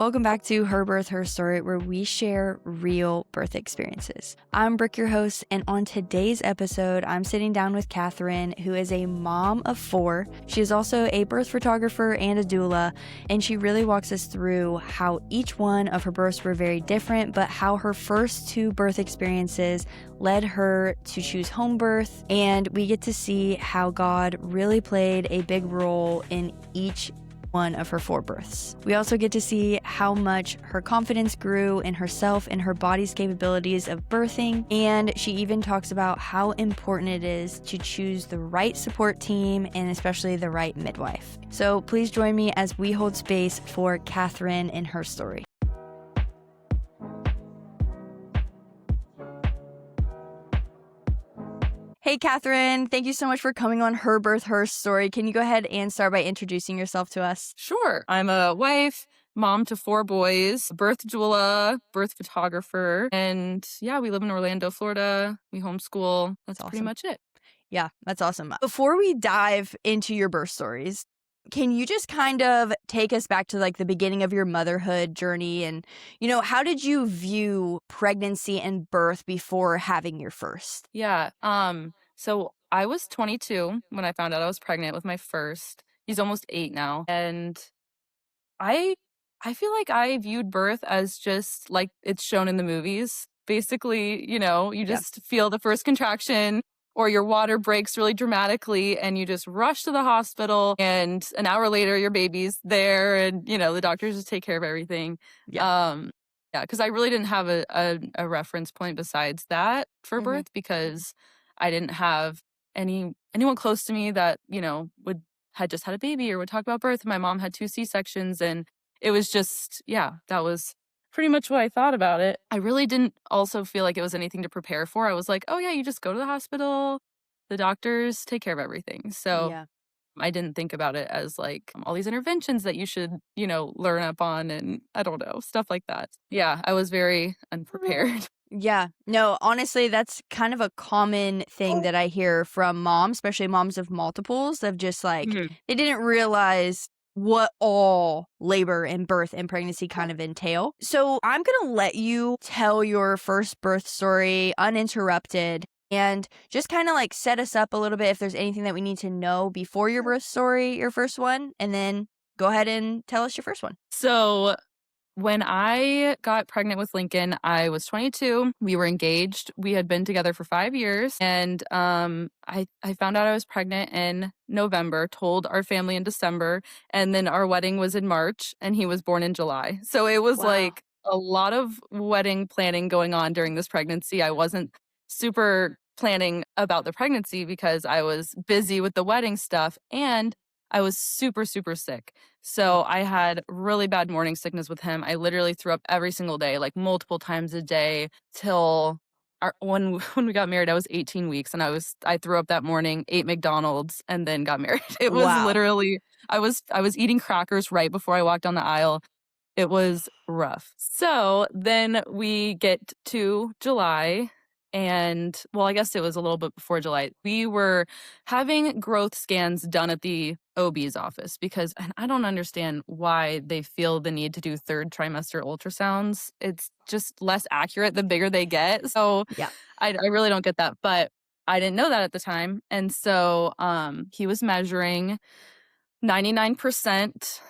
Welcome back to Her Birth, Her Story, where we share real birth experiences. I'm Brooke, your host, and on today's episode, I'm sitting down with Catherine, who is a mom of 4. She is also a birth photographer and a doula, and she really walks us through how each one of her births were very different, but how her first 2 birth experiences led her to choose home birth, and we get to see how God really played a big role in each one of her 4 births. We also get to see how much her confidence grew in herself and her body's capabilities of birthing, and she even talks about how important it is to choose the right support team and especially the right midwife. So please join me as we hold space for Catherine and her story. Hey, Catherine, thank you so much for coming on Her Birth, Her Story. Can you go ahead and start by introducing yourself to us? Sure. I'm a wife, mom to 4 boys, birth doula, birth photographer, and yeah, we live in Orlando, Florida. We homeschool. That's pretty awesome. much it. Yeah, that's awesome. Before we dive into your birth stories, can you just kind of take us back to like the beginning of your motherhood journey and, how did you view pregnancy and birth before having your first? Yeah. So I was 22 when I found out I was pregnant with my first. He's almost 8 now. And I I feel like I viewed birth as just like it's shown in the movies. Basically, you just feel the first contraction or your water breaks really dramatically and you just rush to the hospital and an hour later your baby's there and the doctors just take care of everything. Yeah, because I really didn't have a reference point besides that for birth because I didn't have anyone close to me that, would had just had a baby or would talk about birth. My mom had 2 C-sections and it was just, yeah, that was pretty much what I thought about it. I really didn't also feel like it was anything to prepare for. I was like, oh yeah, you just go to the hospital. The doctors take care of everything. So Yeah. I didn't think about it as like all these interventions that you should, learn up on and I don't know, stuff like that. Yeah, I was very unprepared. Yeah. No, honestly, that's kind of a common thing that I hear from moms, especially moms of multiples, of just like Mhm. they didn't realize what all labor and birth and pregnancy kind of entail. So I'm going to let you tell your first birth story uninterrupted and just kind of like set us up a little bit if there's anything that we need to know before your birth story, your first one, and then go ahead and tell us your first one. So when I got pregnant with Lincoln, I was 22. We were engaged. We had been together for 5 years. And I found out I was pregnant in November, told our family in December. And then our wedding was in March and he was born in July. So it was like a lot of wedding planning going on during this pregnancy. I wasn't super planning about the pregnancy because I was busy with the wedding stuff and I was super, super sick. So I had really bad morning sickness with him. I literally threw up every single day, like multiple times a day till when we got married, I was 18 weeks and I threw up that morning, ate McDonald's and then got married. It was literally I was eating crackers right before I walked down the aisle. It was rough. So then we get to July and well, I guess it was a little bit before July. We were having growth scans done at the OB's office because and I don't understand why they feel the need to do 3rd trimester ultrasounds. It's just less accurate the bigger they get. So Yeah. I really don't get that. But I didn't know that at the time. And so he was measuring 99%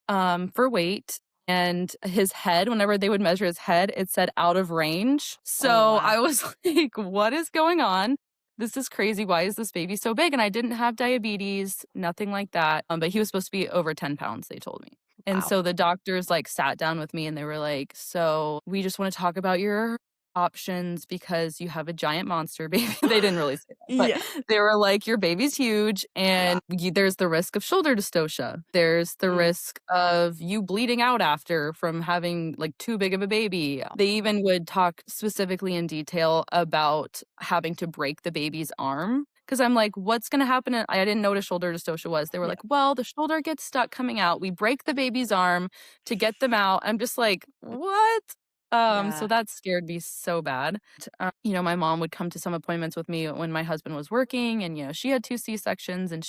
for weight. And his head, whenever they would measure his head, it said out of range. So I was like, what is going on? This is crazy. Why is this baby so big? And I didn't have diabetes, nothing like that. But he was supposed to be over 10 pounds, they told me. And so the doctors like sat down with me and they were like, so we just want to talk about your options because you have a giant monster baby. They didn't really say that, but they were like, your baby's huge and there's the risk of shoulder dystocia. There's the risk of you bleeding out after from having like too big of a baby. They even would talk specifically in detail about having to break the baby's arm. Because I'm like, what's going to happen? I didn't know what a shoulder dystocia was. They were like, well, the shoulder gets stuck coming out. We break the baby's arm to get them out. I'm just like, what? So that scared me so bad. My mom would come to some appointments with me when my husband was working and, she had 2 C-sections and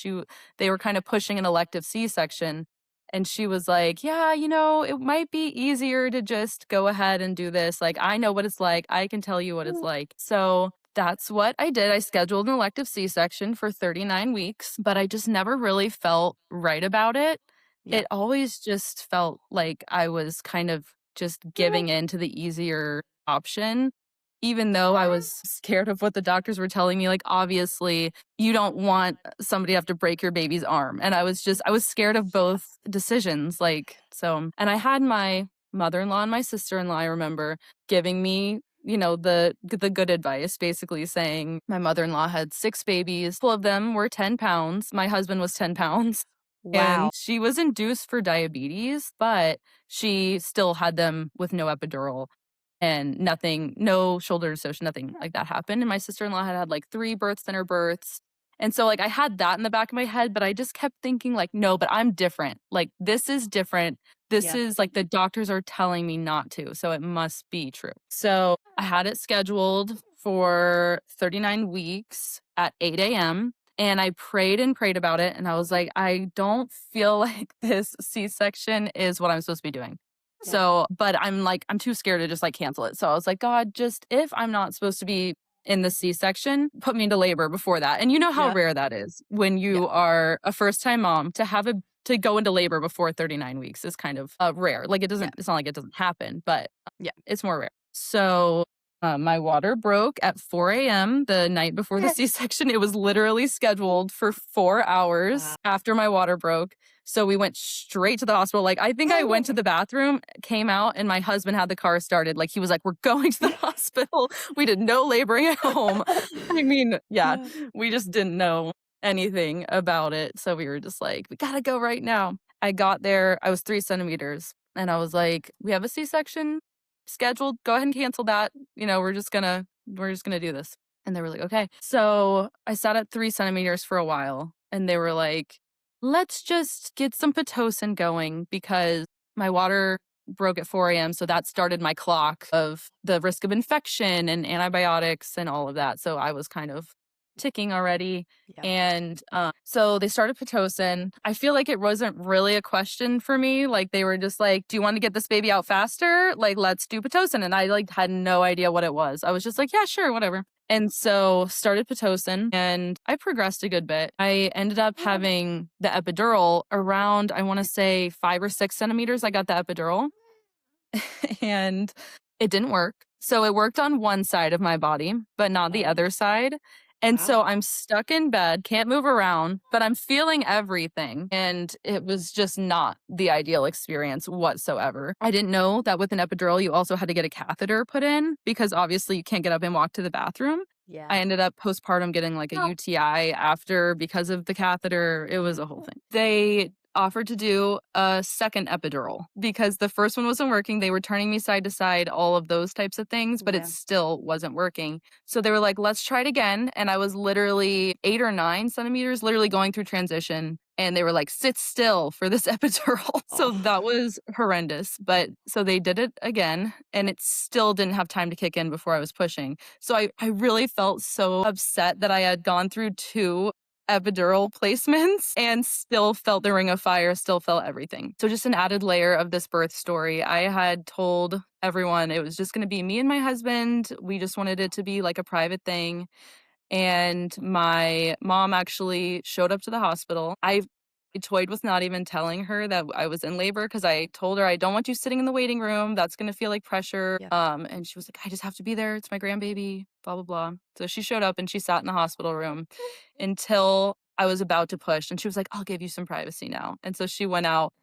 they were kind of pushing an elective C-section. And she was like, yeah, it might be easier to just go ahead and do this. Like, I know what it's like. I can tell you what it's like. So that's what I did. I scheduled an elective C-section for 39 weeks, but I just never really felt right about it. Yeah. It always just felt like I was kind of just giving in to the easier option, even though I was scared of what the doctors were telling me. Like, obviously, you don't want somebody to have to break your baby's arm. And I was scared of both decisions. And I had my mother-in-law and my sister-in-law, I remember, giving me the good advice, basically saying my mother-in-law had 6 babies. 2 of them were 10 pounds. My husband was 10 pounds. Wow. And she was induced for diabetes, but she still had them with no epidural and nothing, no shoulder dissociation, nothing like that happened. And my sister-in-law had like 3 birth center births. And so, like, I had that in the back of my head, but I just kept thinking, like, no, but I'm different. Like, this is different. This Yeah. is like the doctors are telling me not to. So it must be true. So I had it scheduled for 39 weeks at 8 a.m. And I prayed and prayed about it. And I was like, I don't feel like this C-section is what I'm supposed to be doing. Yeah. So, but I'm too scared to just like cancel it. So I was like, God, just if I'm not supposed to be in the C-section, put me into labor before that. And you know how Yeah. rare that is when you are a first-time mom to go into labor before 39 weeks is kind of rare. Like it's not like it doesn't happen, but it's more rare. So my water broke at 4 a.m. the night before the C-section. It was literally scheduled for 4 hours after my water broke. So we went straight to the hospital. Like, I think I went to the bathroom, came out, and my husband had the car started. Like, he was like, we're going to the hospital. We did no laboring at home. I mean, we just didn't know anything about it. So we were just like, we gotta go right now. I got there. I was 3 centimeters. And I was like, we have a C-section scheduled. Go ahead and cancel that. We're just gonna do this. And they were like, okay. So I sat at 3 centimeters for a while. And they were like, let's just get some Pitocin going because my water broke at 4 a.m. So that started my clock of the risk of infection and antibiotics and all of that. So I was kind of ticking already. Yeah. And so they started Pitocin. I feel like it wasn't really a question for me. Like they were just like, do you want to get this baby out faster? Like, let's do Pitocin. And I had no idea what it was. I was just like, yeah, sure, whatever. And so started Pitocin and I progressed a good bit. I ended up having the epidural around, I want to say 5 or 6 centimeters. I got the epidural and it didn't work. So it worked on one side of my body, but not the other side. And so I'm stuck in bed, can't move around, but I'm feeling everything. And it was just not the ideal experience whatsoever. I didn't know that with an epidural, you also had to get a catheter put in because obviously you can't get up and walk to the bathroom. Yeah. I ended up postpartum getting like a UTI after because of the catheter. It was a whole thing. They offered to do a second epidural because the first one wasn't working. They were turning me side to side, all of those types of things, but it still wasn't working. So they were like, let's try it again. And I was literally 8 or 9 centimeters, literally going through transition. And they were like, sit still for this epidural. So that was horrendous. But so they did it again and it still didn't have time to kick in before I was pushing. So I really felt so upset that I had gone through 2 epidural placements and still felt the ring of fire, still felt everything. So just an added layer of this birth story. I had told everyone it was just going to be me and my husband. We just wanted it to be like a private thing. And my mom actually showed up to the hospital. I toyed with not even telling her that I was in labor because I told her I don't want you sitting in the waiting room. That's going to feel like pressure. And she was like, I just have to be there. It's my grandbaby, blah, blah, blah. So she showed up and she sat in the hospital room until I was about to push. And she was like, I'll give you some privacy now. And so she went out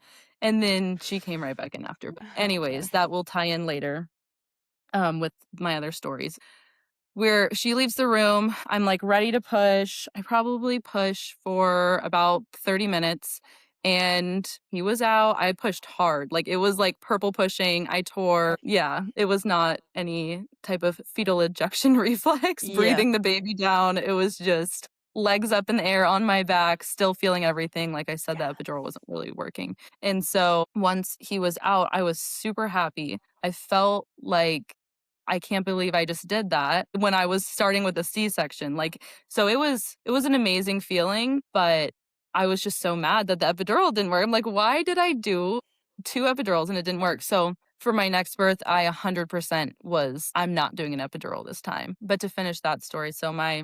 and then she came right back in after. But anyways, that will tie in later with my other stories. Where she leaves the room, I'm like ready to push. I probably push for about 30 minutes and he was out. I pushed hard. Like it was like purple pushing. I tore. Yeah, it was not any type of fetal ejection reflex, breathing the baby down. It was just legs up in the air on my back, still feeling everything. Like I said, the epidural wasn't really working. And so once he was out, I was super happy. I felt like I can't believe I just did that when I was starting with a C-section. So it was an amazing feeling, but I was just so mad that the epidural didn't work. I'm like, why did I do 2 epidurals and it didn't work? So for my next birth, I 100% was, I'm not doing an epidural this time. But to finish that story, so my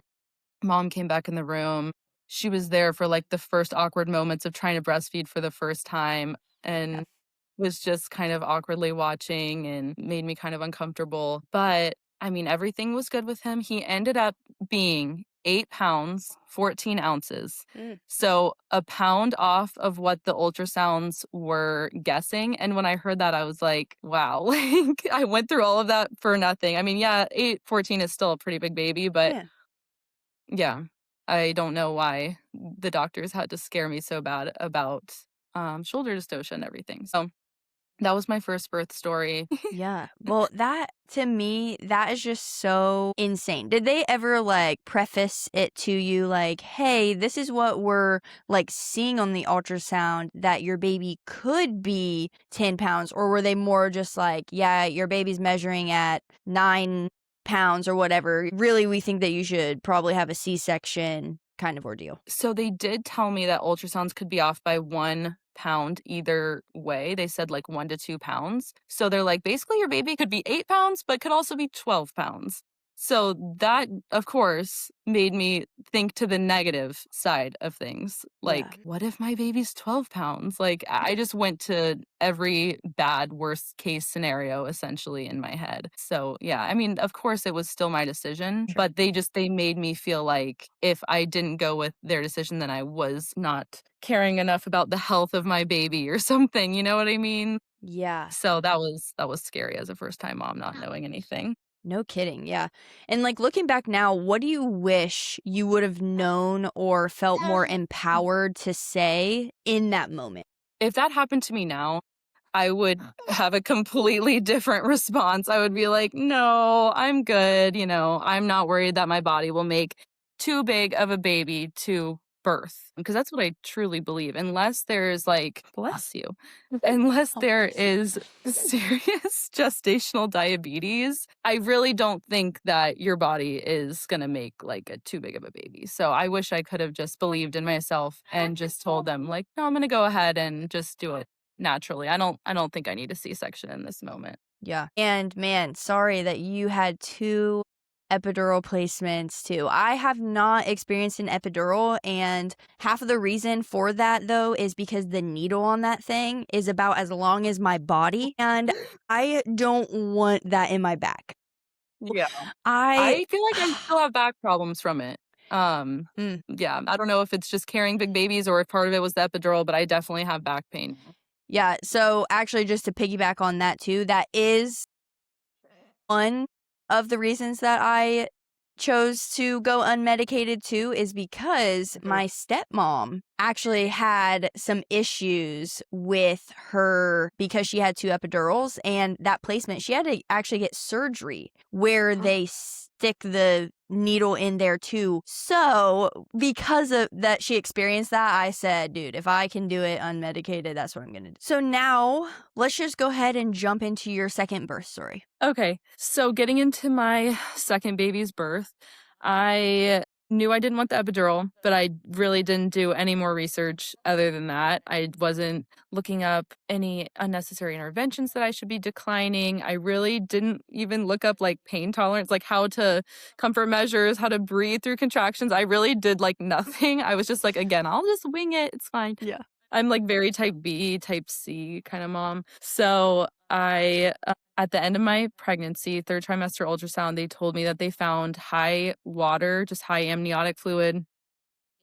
mom came back in the room. She was there for like the first awkward moments of trying to breastfeed for the first time Yeah. and was just kind of awkwardly watching and made me kind of uncomfortable. But I mean, everything was good with him. He ended up being 8 pounds, 14 ounces. Mm. So a pound off of what the ultrasounds were guessing. And when I heard that, I was like, wow, like I went through all of that for nothing. I mean, yeah, 8, 14 is still a pretty big baby, but Yeah. yeah, I don't know why the doctors had to scare me so bad about shoulder dystocia and everything. So that was my first birth story. Yeah. Well, that to me, that is just so insane. Did they ever like preface it to you like, hey, this is what we're like seeing on the ultrasound that your baby could be 10 pounds? Or were they more just like, yeah, your baby's measuring at 9 pounds or whatever? Really, we think that you should probably have a C-section kind of ordeal. So they did tell me that ultrasounds could be off by 1 pound either way. They said like 1 to 2 pounds. So they're like, basically, your baby could be 8 pounds, but could also be 12 pounds. So that, of course, made me think to the negative side of things. Yeah. Like, what if my baby's 12 pounds? Like, I just went to every bad, worst case scenario essentially in my head. So, yeah, I mean, of course, it was still my decision, Sure. but they made me feel like if I didn't go with their decision, then I was not caring enough about the health of my baby or something. You know what I mean? Yeah. So that was scary as a first time mom, not knowing anything. No kidding, yeah. And, like, looking back now, what do you wish you would have known or felt more empowered to say in that moment? If that happened to me now, I would have a completely different response. I would be like, "No, I'm good, I'm not worried that my body will make too big of a baby to birth." Because that's what I truly believe. Unless there's like, bless you, unless Oh, there bless you. is serious gestational diabetes, I really don't think that your body is going to make like a too big of a baby. So I wish I could have just believed in myself and just told them like, "No, I'm going to go ahead and just do it naturally. I don't think I need a C-section in this moment." Yeah. And, man, sorry that you had 2 epidural placements too. I have not experienced an epidural, and half of the reason for that, though, is because the needle on that thing is about as long as my body, and I don't want that in my back. Yeah. I I feel like I still have back problems from it. Mm. Yeah, I don't know if it's just carrying big babies or if part of it was the epidural, but I definitely have back pain. Yeah, so actually just to piggyback on that too, that is one of the reasons that I chose to go unmedicated too is because Mhm. my stepmom actually had some issues with her because she had 2 epidurals, and that placement she had to actually get surgery where they stick the needle in there too. So because of that she experienced that, I said, dude, if I can do it unmedicated, that's what I'm gonna do. So now let's just go ahead and jump into your second birth story. Okay, so getting into my second baby's birth, I knew I didn't want the epidural, but I really didn't do any more research other than that. I wasn't looking up any unnecessary interventions that I should be declining. I really didn't even look up like pain tolerance, like how to comfort measures, how to breathe through contractions. I really did like nothing. I was just like, again, I'll just wing it. It's fine. Yeah. I'm like very type B, type C kind of mom. So at the end of my pregnancy, third trimester ultrasound, they told me that they found high water, just high amniotic fluid,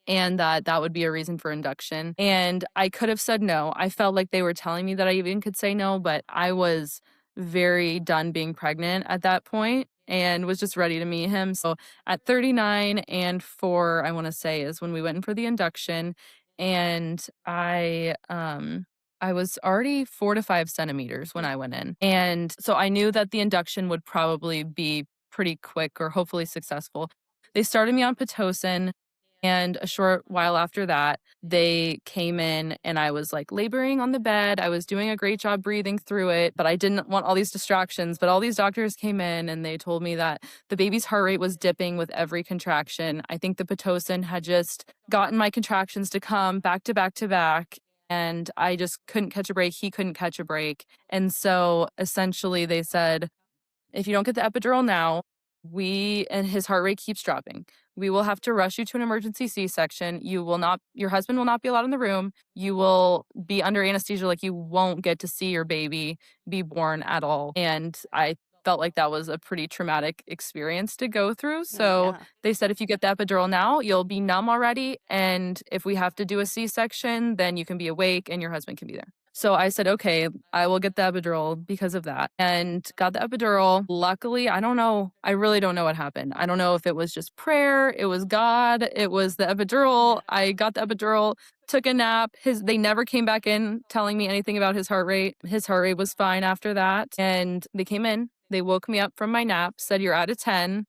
and that would be a reason for induction. And I could have said no. I felt like they were telling me that I even could say no, but I was very done being pregnant at that point and was just ready to meet him. So at 39 and 4, I want to say is when we went in for the induction, and I was already 4 to 5 centimeters when I went in. And so I knew that the induction would probably be pretty quick or hopefully successful. They started me on Pitocin. And a short while after that, they came in and I was like laboring on the bed. I was doing a great job breathing through it, but I didn't want all these distractions. But all these doctors came in and they told me that the baby's heart rate was dipping with every contraction. I think the Pitocin had just gotten my contractions to come back to back to back. And I just couldn't catch a break. He couldn't catch a break. And so essentially they said, if you don't get the epidural now, and his heart rate keeps dropping. We will have to rush you to an emergency C-section. Your husband will not be allowed in the room. You will be under anesthesia, like you won't get to see your baby be born at all. And I felt like that was a pretty traumatic experience to go through. So Yeah. they said, if you get the epidural now, you'll be numb already. And if we have to do a C-section, then you can be awake and your husband can be there. So I said, okay, I will get the epidural because of that, and got the epidural. Luckily, I don't know. I really don't know what happened. I don't know if it was just prayer, it was God, it was the epidural. I got the epidural, took a nap. They never came back in telling me anything about his heart rate. His heart rate was fine after that. And they came in, they woke me up from my nap, said, you're at a 10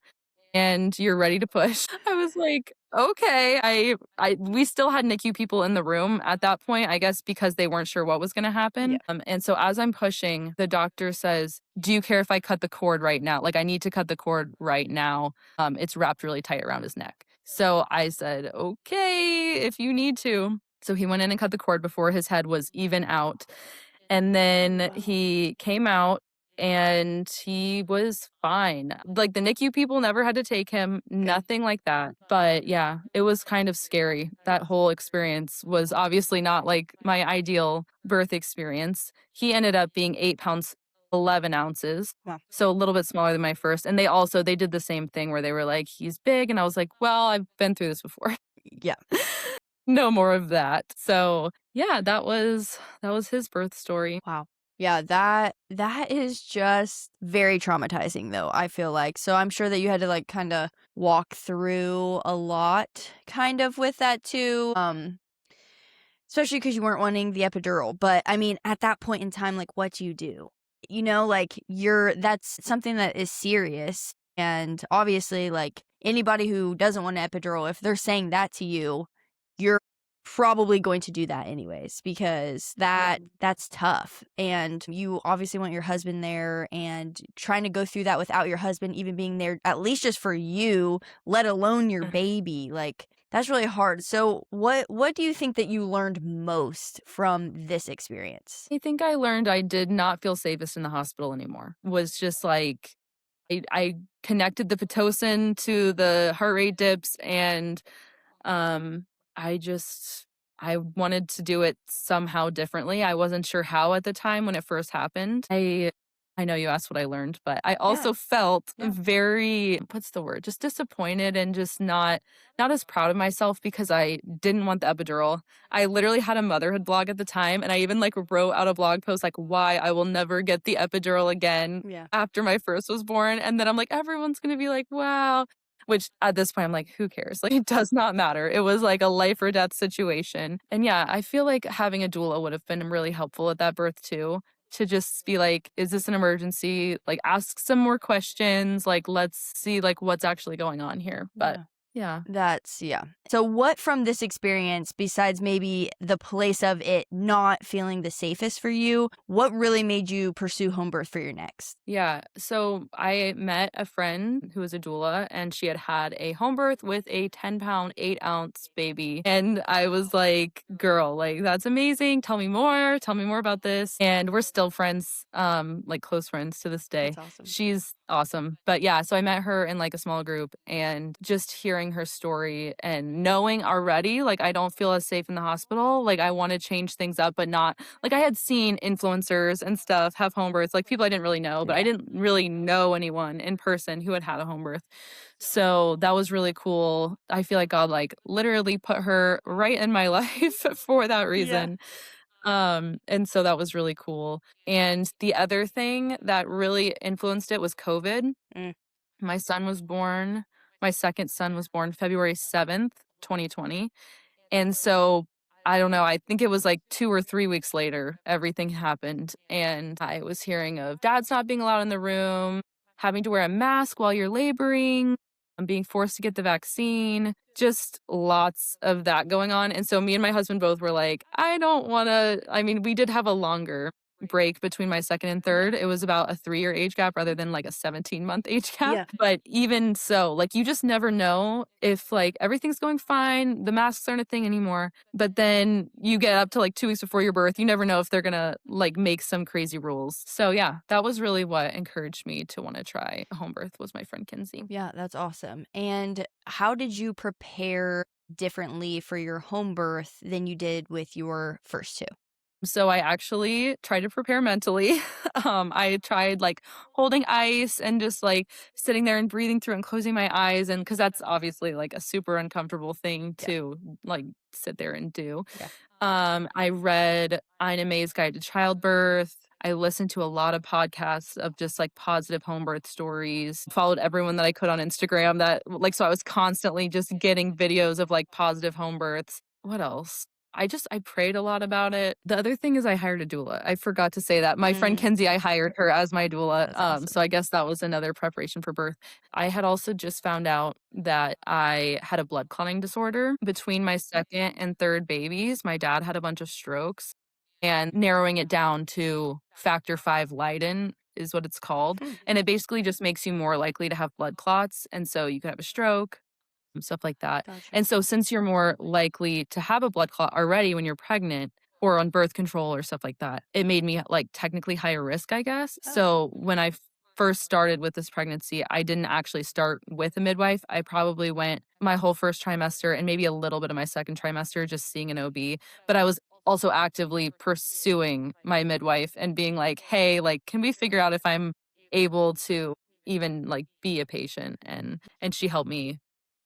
and you're ready to push. I was like, okay. We still had NICU people in the room at that point, I guess because they weren't sure what was going to happen. Yeah. And so as I'm pushing, the doctor says, do you care if I cut the cord right now? Like, I need to cut the cord right now. It's wrapped really tight around his neck. So I said, okay, if you need to. So he went in and cut the cord before his head was even out. And then he came out and he was fine. Like, the NICU people never had to take him, nothing like that. But yeah, it was kind of scary. That whole experience was obviously not like my ideal birth experience. He ended up being 8 pounds, 11 ounces. Wow. So a little bit smaller than my first. And they did the same thing where they were like, he's big. And I was like, well, I've been through this before. Yeah. No more of that. So yeah, that was his birth story. Wow. Yeah, that is just very traumatizing though, I feel like. So I'm sure that you had to like kind of walk through a lot kind of with that too. Especially cuz you weren't wanting the epidural, but I mean, at that point in time, like, what do you do? Like, that's something that is serious, and obviously, like, anybody who doesn't want an epidural, if they're saying that to you, you're probably going to do that anyways, because that's tough, and you obviously want your husband there, and trying to go through that without your husband even being there, at least just for you, let alone your baby, like, that's really hard. So what do you think that you learned most from this experience? I think I learned I did not feel safest in the hospital anymore. Was just like, I connected the Pitocin to the heart rate dips, and um, I wanted to do it somehow differently. I wasn't sure how at the time when it first happened. I know you asked what I learned, but I also felt very, what's the word? Just disappointed and just not as proud of myself because I didn't want the epidural. I literally had a motherhood blog at the time, and I even like wrote out a blog post like why I will never get the epidural again after my first was born. And then I'm like, everyone's gonna be like, wow. Which at this point I'm like, who cares? Like, it does not matter. It was like a life or death situation. And yeah, I feel like having a doula would have been really helpful at that birth too. To just be like, is this an emergency? Like, ask some more questions. Like, let's see like what's actually going on here. But yeah. Yeah. So what from this experience, besides maybe the place of it not feeling the safest for you, what really made you pursue home birth for your next? Yeah. So I met a friend who was a doula, and she had had a home birth with a 10-pound, 8-ounce baby. And I was like, girl, like, that's amazing. Tell me more. Tell me more about this. And we're still friends, like close friends to this day. That's awesome. She's awesome. But yeah, so I met her in like a small group, and just hearing her story and knowing already, like, I don't feel as safe in the hospital. Like, I want to change things up, but not like I had seen influencers and stuff have home births, like people I didn't really know, but I didn't really know anyone in person who had a home birth. So that was really cool. I feel like God like literally put her right in my life for that reason. And so that was really cool. And the other thing that really influenced it was COVID. Mm. My son was born, my second son was born February 7th, 2020. And so I don't know, I think it was like 2 or 3 weeks later, everything happened. And I was hearing of dads not being allowed in the room, having to wear a mask while you're laboring, being forced to get the vaccine, just lots of that going on. And so me and my husband both were like, I don't want to. I mean, we did have a longer break between my second and Yeah. third. It was about a 3-year age gap rather than like a 17-month age gap. Yeah. But even so, like you just never know if like everything's going fine, the masks aren't a thing anymore. But then you get up to like 2 weeks before your birth, you never know if they're gonna like make some crazy rules. So yeah, that was really what encouraged me to want to try a home birth was my friend Kinsey. Yeah, that's awesome. And how did you prepare differently for your home birth than you did with your first two? So I actually tried to prepare mentally. I tried like holding ice and just like sitting there and breathing through and closing my eyes. And because that's obviously like a super uncomfortable thing Yeah. to like sit there and do. Yeah. I read Ina May's Guide to Childbirth. I listened to a lot of podcasts of just like positive home birth stories, followed everyone that I could on Instagram that like, so I was constantly just getting videos of like positive home births. What else? I prayed a lot about it. The other thing is I hired a doula. I forgot to say that. My friend Mm, Kenzie, I hired her as my doula. that's awesome. So I guess that was another preparation for birth. I had also just found out that I had a blood clotting disorder between my second and third babies. My dad had a bunch of strokes, and narrowing it down to factor 5 Leiden is what it's called. Hmm. And it basically just makes you more likely to have blood clots. And so you could have a stroke, and stuff like that. Gotcha. And so since you're more likely to have a blood clot already when you're pregnant or on birth control or stuff like that, it made me like technically higher risk, I guess. Oh. So when I first started with this pregnancy, I didn't actually start with a midwife. I probably went my whole first trimester and maybe a little bit of my second trimester just seeing an OB, but I was also actively pursuing my midwife and being like, "Hey, like can we figure out if I'm able to even like be a patient?" And she helped me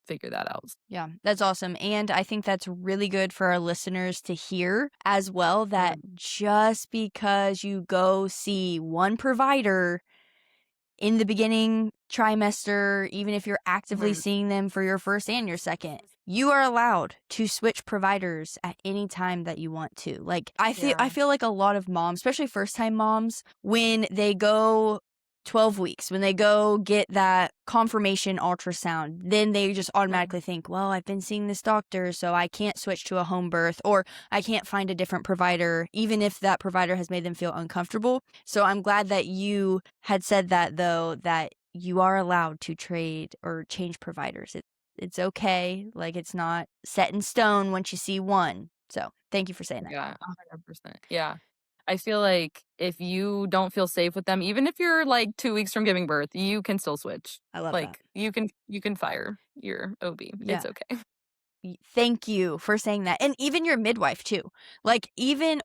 figure that out. Yeah, that's awesome. And I think that's really good for our listeners to hear as well that Mm, just because you go see one provider in the beginning trimester, even if you're actively mhm. seeing them for your first and your second, you are allowed to switch providers at any time that you want to. Like I Yeah. feel like a lot of moms, especially first-time moms, when they go 12 weeks, when they go get that confirmation ultrasound, then they just Mhm. automatically think, well, I've been seeing this doctor, so I can't switch to a home birth, or I can't find a different provider, even if that provider has made them feel uncomfortable. So I'm glad that you had said that, though, that you are allowed to trade or change providers. It's okay. Like, it's not set in stone once you see one. So thank you for saying that. Yeah, 100%. Yeah. I feel like if you don't feel safe with them, even if you're like 2 weeks from giving birth, you can still switch. I love that. Like, you can fire your OB. Yeah. It's okay. Thank you for saying that. And even your midwife too. Like Yeah, even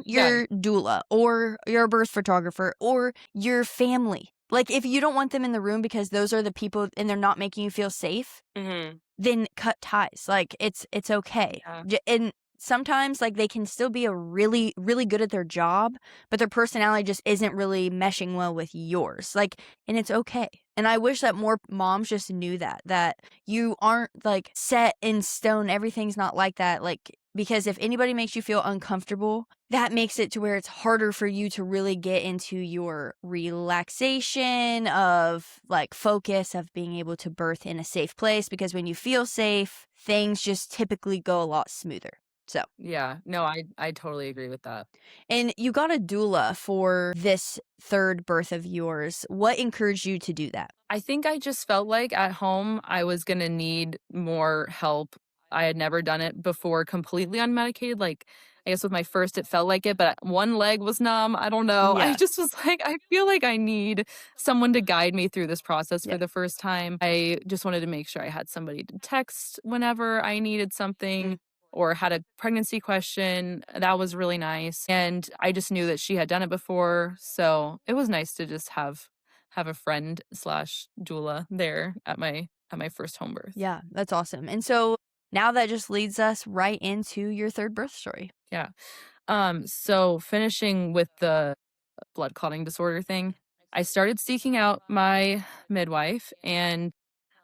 yeah. your doula or your birth photographer or your family. Like if you don't want them in the room because those are the people and they're not making you feel safe, Mhm. then cut ties. Like it's okay. Yeah. And sometimes like they can still be a really good at their job, but their personality just isn't really meshing well with yours. Like and it's okay. And I wish that more moms just knew that you aren't like set in stone. Everything's not like that. Like because if anybody makes you feel uncomfortable, that makes it to where it's harder for you to really get into your relaxation of like focus of being able to birth in a safe place because when you feel safe, things just typically go a lot smoother. So, Yeah. No, I totally agree with that. and you got a doula for this third birth of yours. What encouraged you to do that? I think I just felt like at home I was gonna need more help. I had never done it before completely unmedicated. Like, I guess with my first, it felt like it, but one leg was numb. I don't know. I Yeah. just was like, I feel like I need someone to guide me through this process Yeah. for the first time. I just wanted to make sure I had somebody to text whenever I needed Mm. something or had a pregnancy question. That was really nice. And I just knew that she had done it before. So it was nice to just have a friend slash doula there at my first home birth. Yeah, that's awesome. And so now that just leads us right into your third birth story. Yeah. So finishing with the blood clotting disorder thing, I started seeking out my midwife and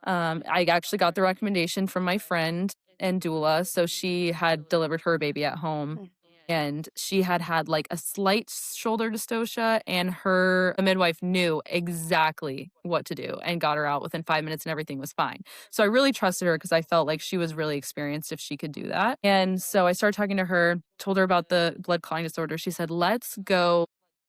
I actually got the recommendation from my friend and doula. So she had delivered her baby at home. Mm. and she had had like a slight shoulder dystocia, and the midwife knew exactly what to do and got her out within 5 minutes and everything was fine. So I really trusted her because I felt like she was really experienced if she could do that. And so I started talking to her, told her about the blood clotting disorder. She said, let's go,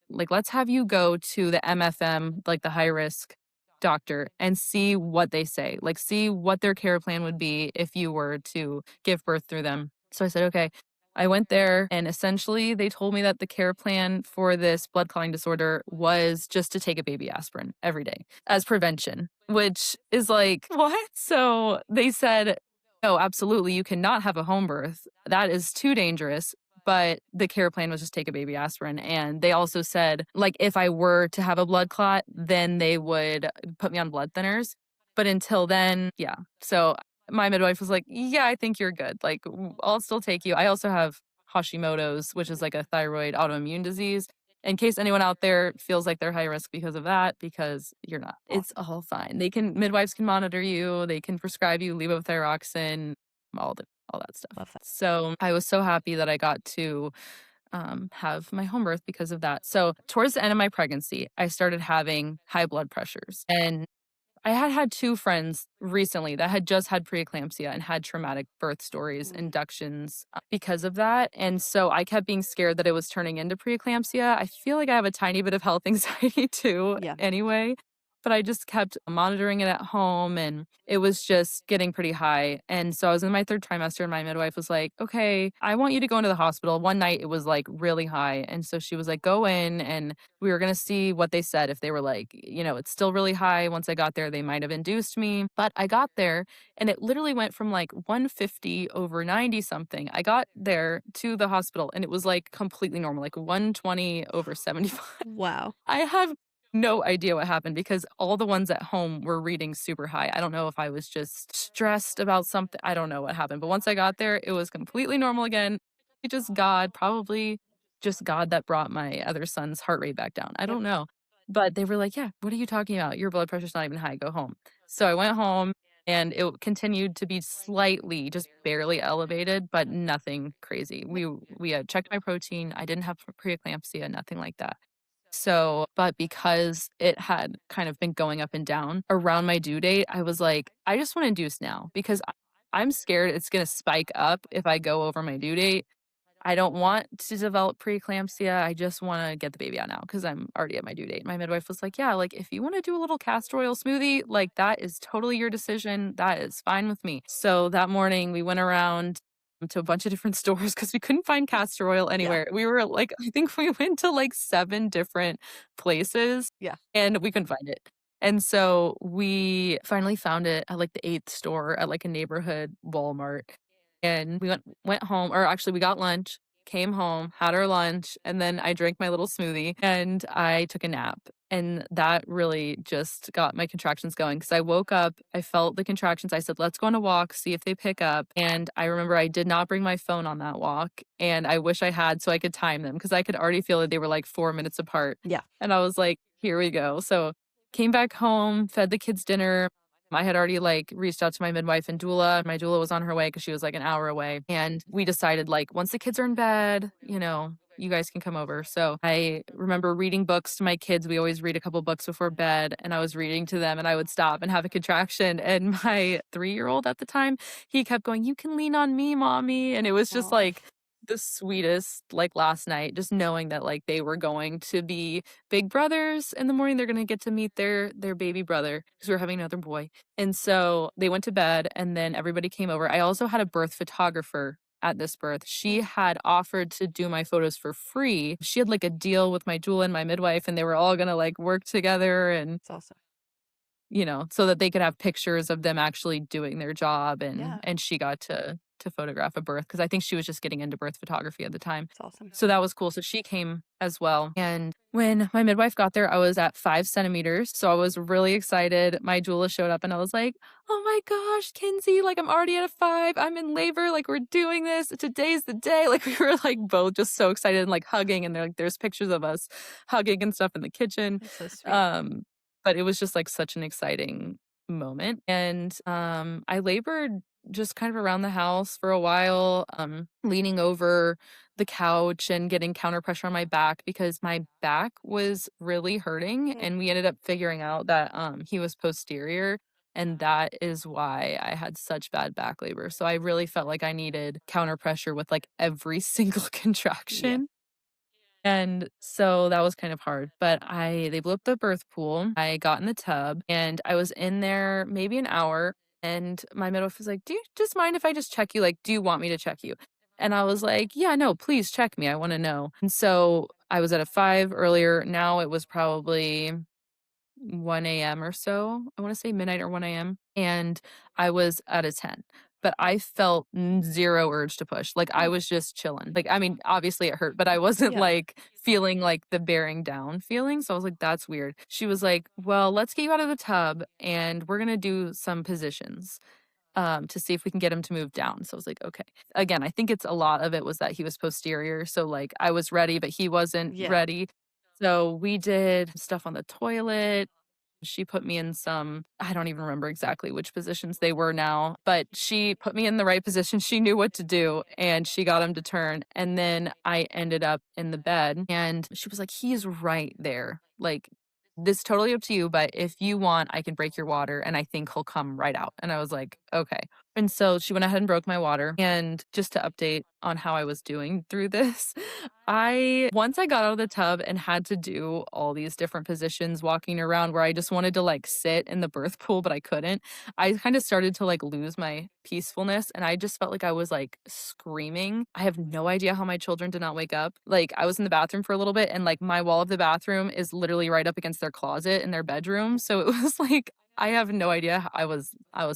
like, let's have you go to the MFM, like the high risk doctor, and see what they say, like, see what their care plan would be if you were to give birth through them. So I said, okay. I went there and essentially they told me that the care plan for this blood clotting disorder was just to take a baby aspirin every day as prevention, which is like, what? So they said, no, absolutely, you cannot have a home birth. That is too dangerous. But the care plan was just take a baby aspirin. And they also said, like, if I were to have a blood clot, then they would put me on blood thinners. But until then, yeah. So my midwife was like, yeah, I think you're good. Like, I'll still take you. I also have Hashimoto's, which is like a thyroid autoimmune disease. In case anyone out there feels like they're high risk because of that, because you're not. It's all fine. Midwives can monitor you, they can prescribe you levothyroxine, all that stuff. Love that. So I was so happy that I got to have my home birth because of that. So towards the end of my pregnancy, I started having high blood pressures. And I had had two friends recently that had just had preeclampsia and had traumatic birth stories, inductions because of that. And so I kept being scared that it was turning into preeclampsia. I feel like I have a tiny bit of health anxiety too, Yeah. anyway. But I just kept monitoring it at home and it was just getting pretty high. And so I was in my third trimester and my midwife was like, okay, I want you to go into the hospital. One night it was like really high. And so she was like, go in and we were going to see what they said. If they were like, it's still really high. Once I got there, they might have induced me. But I got there and it literally went from like 150 over 90 something. I got there to the hospital and it was like completely normal, like 120 over 75. Wow. I have no idea what happened because all the ones at home were reading super high. I don't know if I was just stressed about something. I don't know what happened. But once I got there, it was completely normal again. Probably just God that brought my other son's heart rate back down. I don't know. But they were like, yeah, what are you talking about? Your blood pressure's not even high. Go home. So I went home and it continued to be slightly, just barely elevated, but nothing crazy. We had checked my protein. I didn't have preeclampsia, nothing like that. So, but because it had kind of been going up and down around my due date, I was like, I just want to induce now because I'm scared it's going to spike up if I go over my due date. I don't want to develop preeclampsia. I just want to get the baby out now because I'm already at my due date. My midwife was like, yeah, like if you want to do a little castor oil smoothie, like that is totally your decision. That is fine with me. So that morning we went around to a bunch of different stores because we couldn't find castor oil anywhere. We were like, I think we went to like 7 different places. Yeah. And we couldn't find it. And so we finally found it at like the 8th store at like a neighborhood Walmart. And we went home, or actually we got lunch, came home, had our lunch, and then I drank my little smoothie and I took a nap. And that really just got my contractions going because I woke up, I felt the contractions. I said, let's go on a walk, see if they pick up. And I remember I did not bring my phone on that walk. And I wish I had so I could time them because I could already feel that they were like 4 minutes apart. Yeah. And I was like, here we go. So came back home, fed the kids dinner. I had already like reached out to my midwife and doula. My doula was on her way because she was like an hour away. And we decided like once the kids are in bed, you guys can come over. So I remember reading books to my kids. We always read a couple books before bed. And I was reading to them and I would stop and have a contraction. And my 3-year-old at the time, he kept going, you can lean on me, mommy. And it was just like the sweetest, like last night, just knowing that like they were going to be big brothers in the morning. They're going to get to meet their baby brother because we were having another boy. And so they went to bed and then everybody came over. I also had a birth photographer at this birth. She had offered to do my photos for free. She had like a deal with my doula and my midwife and they were all going to like work together and It's awesome. so that they could have pictures of them actually doing their job and she got to photograph a birth because I think she was just getting into birth photography at the time. It's awesome. So that was cool. So she came as well. And when my midwife got there, I was at 5 centimeters. So I was really excited. My doula showed up and I was like, oh my gosh, Kinsey, like I'm already at a 5. I'm in labor. Like we're doing this. Today's the day. Like we were like both just so excited and like hugging. And there's pictures of us hugging and stuff in the kitchen. That's so sweet. But it was just like such an exciting moment. And I labored just kind of around the house for a while, leaning over the couch and getting counter pressure on my back because my back was really hurting, Mm. and we ended up figuring out that, he was posterior, and that is why I had such bad back labor. So I really felt like I needed counter pressure with, like, every single Yeah. contraction. And so that was kind of hard, but they blew up the birth pool. I got in the tub and I was in there maybe an hour, and my midwife was like, "Do you just mind if I just check you? Like, do you want me to check you?" And I was like, "Yeah, no, please check me. I want to know." And so I was at a 5 earlier. Now it was probably 1 a.m. or so. I wanna say midnight or 1 a.m., and I was at a 10, but I felt 0 urge to push, like, I Oh, was just chilling. Like, I mean, obviously it hurt, but I wasn't, yeah. like, feeling, like, the bearing down feeling, so I was like, "That's weird." She was like, "Well, let's get you out of the tub, and we're gonna do some positions, to see if we can get him to move down." So I was like, "Okay." Again, I think it's a lot of it was that he was posterior, so, like, I was ready, but he wasn't Yeah. ready. So we did stuff on the toilet. She put me in some I don't even remember exactly which positions they were now, but she put me in the right position. She knew what to do, and she got him to turn, and then I ended up in the bed, and she was like, "He's right there. Like, this is totally up to you, but if you want, I can break your water, and I think he'll come right out." And I was like, "Okay." And so she went ahead and broke my water, and just to update on how I was doing through this, I once I got out of the tub and had to do all these different positions walking around where I just wanted to, like, sit in the birth pool, but I couldn't. I kinda started to, like, lose my peacefulness, and I just felt like I was, like, screaming. I have no idea how my children did not wake up. Like, I was in the bathroom for a little bit, and, like, my wall of the bathroom is literally right up against their closet in their bedroom, so it was like I have no idea how I was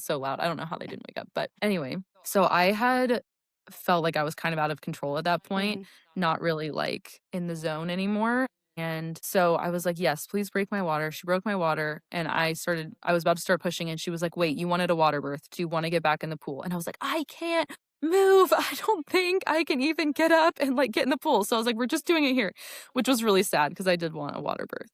so loud. I don't know how they didn't wake up, but anyway, so I had felt like I was kind of out of control at that point, Mhm. not really, like, in the zone anymore, and so I was like, "Yes, please break my water." She broke my water, and I was about to start pushing, and she was like, "Wait, you wanted a water birth. Do you wanna get back in the pool?" And I was like, "I can't move. I don't think I can even get up and, like, get in the pool." So I was like, "We're just doing it here," which was really sad because I did want a water birth.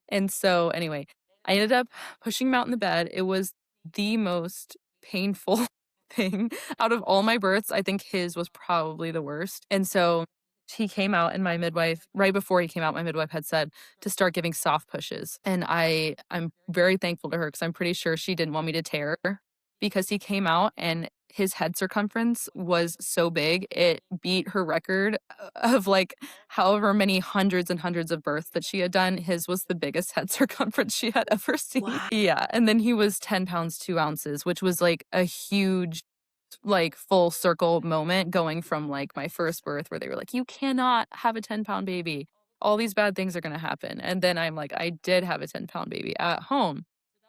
And so, anyway, I ended up pushing him out in the bed. It was the most painful thing out of all my births. I think his was probably the worst. And so he came out, and my midwife right before he came out, my midwife had said to start giving soft pushes. And I'm very thankful to her because I'm pretty sure she didn't want me to tear because he came out and his head circumference was so big, it beat her record of, like, however many hundreds and hundreds of births that she had done. His was the biggest head circumference she had ever seen. Wow. Yeah, and then he was 10 pounds, 2 ounces, which was, like, a huge, like, full circle moment going from, like, my first birth where they were like, "You cannot have a 10-pound baby. All these bad things are gonna happen." And then I'm like, I did have a 10-pound baby at home.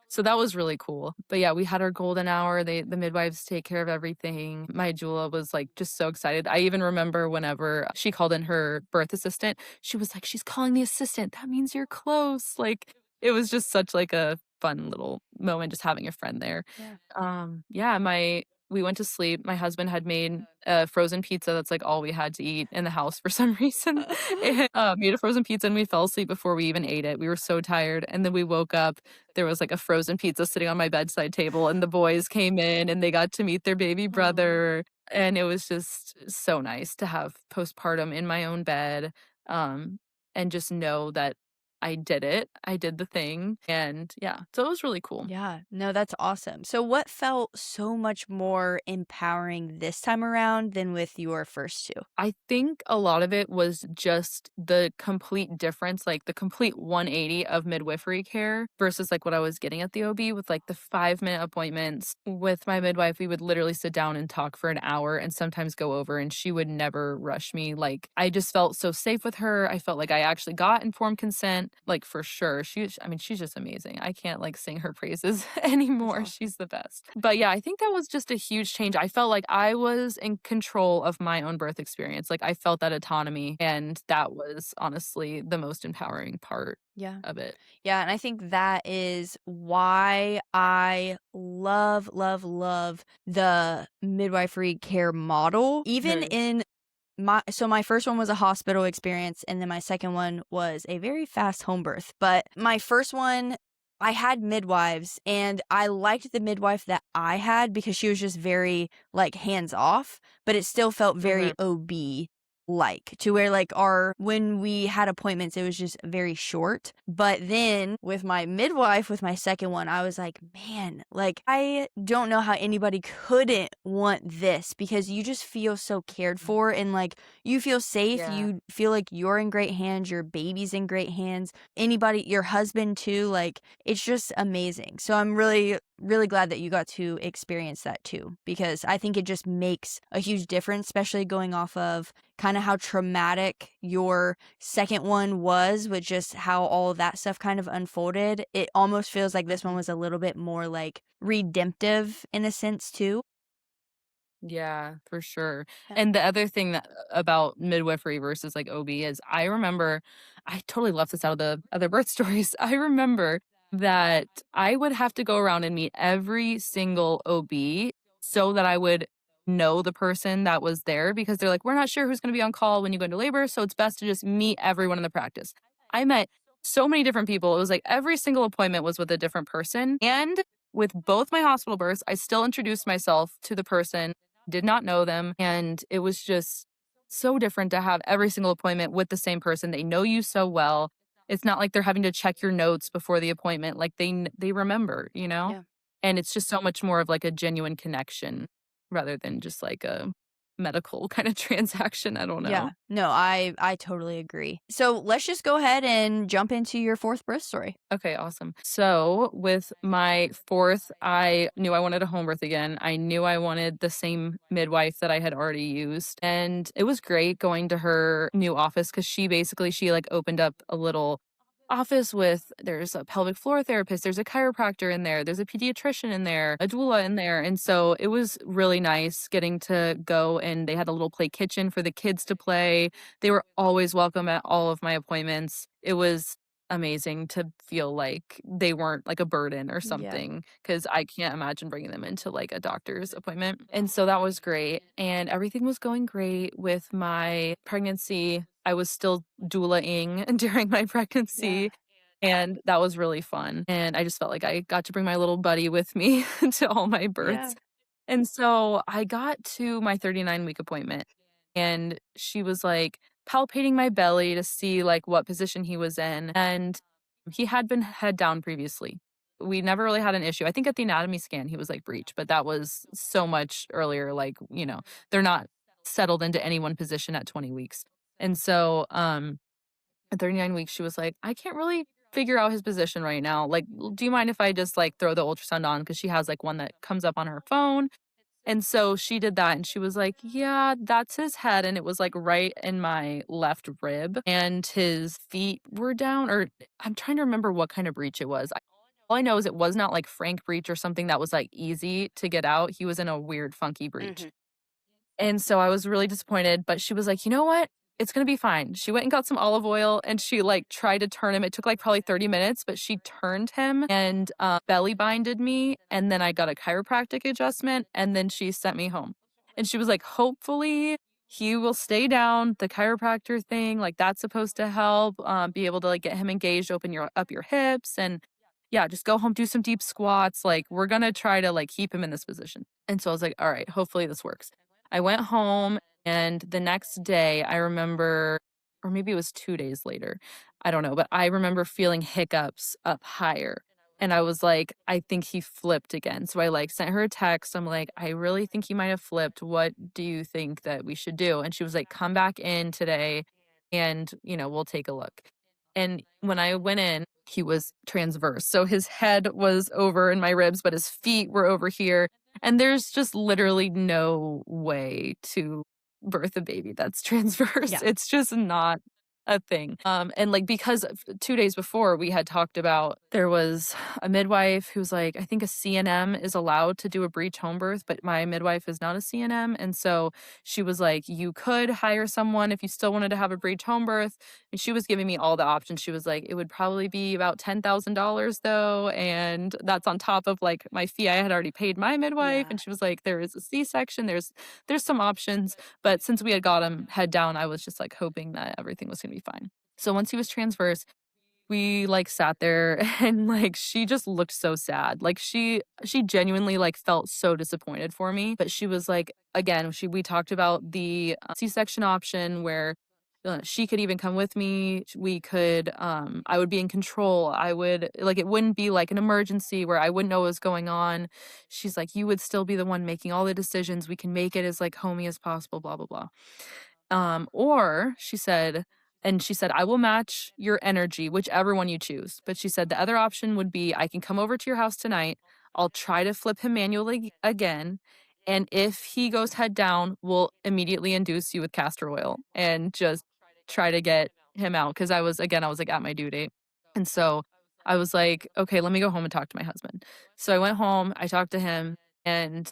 So that was really cool. But yeah, we had our golden hour. The midwives take care of everything. My doula was like just so excited. I even remember whenever she called in her birth assistant, she was like, "She's calling the assistant. That means you're close." Like it was just such like a fun little moment just having a friend there. Yeah. Yeah, my we went to sleep. My husband had made a frozen pizza. That's like all we had to eat in the house for some reason. And made a frozen pizza and we fell asleep before we even ate it. We were so tired. And then we woke up. There was like a frozen pizza sitting on my bedside table, and the boys came in and they got to meet their baby Oh. brother. And it was just so nice to have postpartum in my own bed, um, and just know that I did it. I did the thing. And yeah, so it was really cool. Yeah, no, that's awesome. So, what felt so much more empowering this time around than with your first two? I think a lot of it was just the complete difference, like the complete 180 of midwifery care versus like what I was getting at the OB with like the 5-minute appointments. With my midwife, we would literally sit down and talk for an hour and sometimes go over, and she would never rush me. Like, I just felt so safe with her. I felt like I actually got informed consent, like for sure. I mean, she's just amazing. I can't like sing her praises That's anymore. awesome. She's the best. But yeah, I think that was just a huge change. I felt like I was in control of my own birth experience. Like I felt that autonomy, and that was honestly the most empowering part Yeah. of it. Yeah, and I think that is why I love, love, love the midwifery care model. Even Very. in my first one was a hospital experience, and then my second one was a very fast home birth. But my first one I had midwives, and I liked the midwife that I had because she was just very, like, hands off, but it still felt very Mhm. OB like, to where, like, our when we had appointments, it was just very short. But then with my midwife, with my second one, I was like, "Man, like, I don't know how anybody couldn't want this," because you just feel so cared for and, like, you feel safe, Yeah. you feel like you're in great hands, your baby's in great hands, anybody your husband too, like, it's just amazing. So I'm really, really glad that you got to experience that too, because I think it just makes a huge difference, especially going off of kind of how traumatic your second one was with just how all of that stuff kind of unfolded. It almost feels like this one Mhm. was a little bit more like redemptive in a sense too. Yeah, for sure. Yeah. And the other thing that about midwifery versus like OB is I remember I totally left this out of the other birth stories. I remember that I would have to go around and meet every single OB so that I would know the person that was there because they're like, we're not sure who's going to be on call when you go into labor. So it's best to just meet everyone in the practice. I met so many different people. It was like every single appointment was with a different person. And with both my hospital births, I still introduced myself to the person, did not know them, and it was just so different to have every single appointment with the same person. They know you so well. It's not like they're having to check your notes before the appointment, like, they remember, you know? Yeah. And it's just so much more of, like, a genuine connection rather than just, like, a medical kinda transaction, I don't know. Yeah. No, I totally agree. So let's just go ahead and jump into your fourth birth story. Okay, awesome. So with my fourth, I knew I wanted a home birth again. I knew I wanted the same midwife that I had already used. And it was great going to her new office because she like opened up a little office with there's a pelvic floor therapist, there's a chiropractor in there, there's a pediatrician in there, a doula in there. And so it was really nice getting to go and they had a little play kitchen for the kids to play. They were always welcome at all of my appointments. It was amazing to feel like they weren't like a burden or Yeah. something because I can't imagine bringing them into like a doctor's appointment. And so that was great. And everything was going great with my pregnancy. I was still doulaing during my Yeah. pregnancy. And that was really fun. And I just felt like I got to bring my little buddy with me to all my Yeah. births. And so I got to my 39-week appointment and she was like palpating my belly to see like what position he was in. And he had been head down previously. We never really had an issue. I think at the anatomy scan he was like breech, but that was so much earlier. Like, they're not settled into any one position at 20 weeks. And so at 39 weeks, she was like, I can't really figure out his position right now. Like, do you mind if I just like throw the ultrasound on? Cause she has like one that comes up on her phone and so she did that and she was like, "Yeah, that's his head." And it was like right in my left rib and his feet were down or I'm trying to remember what kind of breech it was. All I know is it was not like frank breech or something that was like easy to get out. He was in a weird funky breech. Mhm. And so I was really disappointed, but she was like, "You know what? It's gonna be fine." She went and got some olive oil and she like tried to turn him. It took like probably 30 minutes, but she turned him and belly binded me. And then I got a chiropractic adjustment and then she sent me home. And she was like, hopefully he will stay down. The chiropractor thing, like that's supposed to help be able to like get him engaged, open your up your hips and yeah, just go home, do some deep squats. Like we're gonna try to like keep him in this position. And so I was like, all right, hopefully this works. I went home and the next day I remember, or maybe it was 2 days later, I don't know, but I remember feeling hiccups up higher. And I was like, I think he flipped again. So I like sent her a text. I'm like, I really think he might have flipped. What do you think that we should do? And she was like, come back in today and, we'll take a look. And when I went in, he was transverse. So his head was over in my ribs, but his feet were over here. And there's just literally no way to birth a baby that's transverse. Yeah. It's just not a thing. And like because 2 days before we had talked about there was a midwife who's like, I think a CNM is allowed to do a breech home birth, but my midwife is not a CNM. And so she was like, you could hire someone if you still wanted to have a breech home birth. And she was giving me all the options. She was like, it would probably be about $10,000 though. And that's on top of like my fee I had already paid my midwife. Yeah. And she was like, there is a C-section, there's some options. But since we had got him head down, I was just like hoping that everything was gonna be fine. So once he was transverse, we like sat there and like she just looked so sad. Like she genuinely like felt so disappointed for me. But she was like, again, we talked about the C-section option where she could even come with me. We could I would be in control. I would like it wouldn't be like an emergency where I wouldn't know what was going on. She's like, you would still be the one making all the decisions. We can make it as like homey as possible, blah blah blah. Or she said, I will match your energy, whichever one you choose. But she said the other option would be I can come over to your house tonight. I'll try to flip him manually again. And if he goes head down, we'll immediately induce you with castor oil and just try to get him out. Cause I was like at my due date. And so I was like, okay, let me go home and talk to my husband. So I went home, I talked to him, and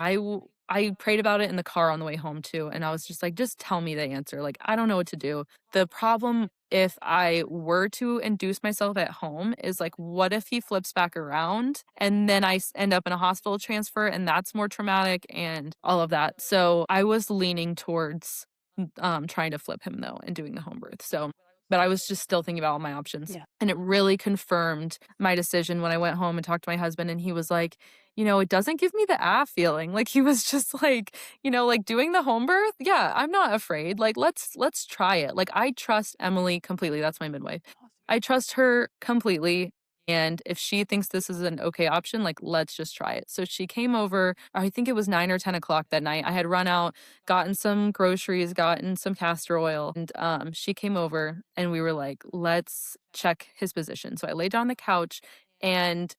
I prayed about it in the car on the way home too, and I was just like, "Just tell me the answer, like, I don't know what to do." The problem if I were to induce myself at home is, like, what if he flips back around and then end up in a hospital transfer, and that's more traumatic and all of that. So, I was leaning towards, trying to flip him though and doing the home birth. So but I was just still thinking about all my options. Yeah. And it really confirmed my decision when I went home and talked to my husband, and he was like, it doesn't give me the feeling. Like he was just like, like doing the home birth. Yeah, I'm not afraid. Like let's try it. Like I trust Emily completely. That's my midwife. I trust her completely. And if she thinks this is an okay option, like let's just try it. So she came over, I think it was 9 or 10 o'clock that night. I had run out, gotten some groceries, gotten some castor oil, and she came over and we were like, let's check his position. So I laid down on the couch and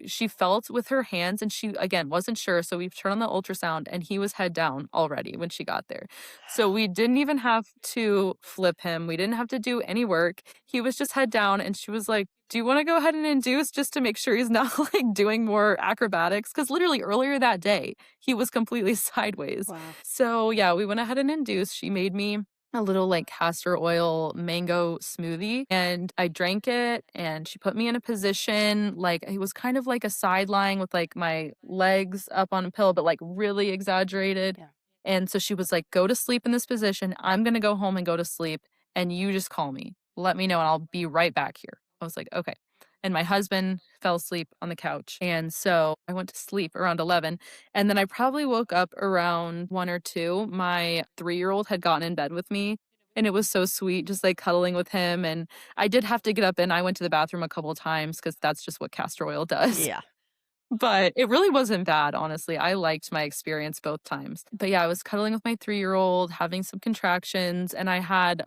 she felt with her hands and she again wasn't sure. So we turned on the ultrasound and he was head down already when she got there. So we didn't even have to flip him. We didn't have to do any work. He was just head down and she was like, do you want to go ahead and induce just to make sure he's not like doing more acrobatics? Because literally earlier that day, he was completely sideways. Wow. So yeah, we went ahead and induced. She made me a little like castor oil mango smoothie and I drank it and she put me in a position like it was kind of like a side lying with like my legs up on a pillow, but like really exaggerated. Yeah. And so she was like, go to sleep in this position. I'm going to go home and go to sleep and you just call me. Let me know and I'll be right back here. I was like, okay. And my husband fell asleep on the couch. And so I went to sleep around 11. And then I probably woke up around 1 or 2. My 3-year-old had gotten in bed with me. And it was so sweet, just like cuddling with him. And I did have to get up and I went to the bathroom a couple of times because that's just what castor oil does. Yeah. But it really wasn't bad, honestly. I liked my experience both times. But yeah, I was cuddling with my 3-year-old, having some contractions, and I had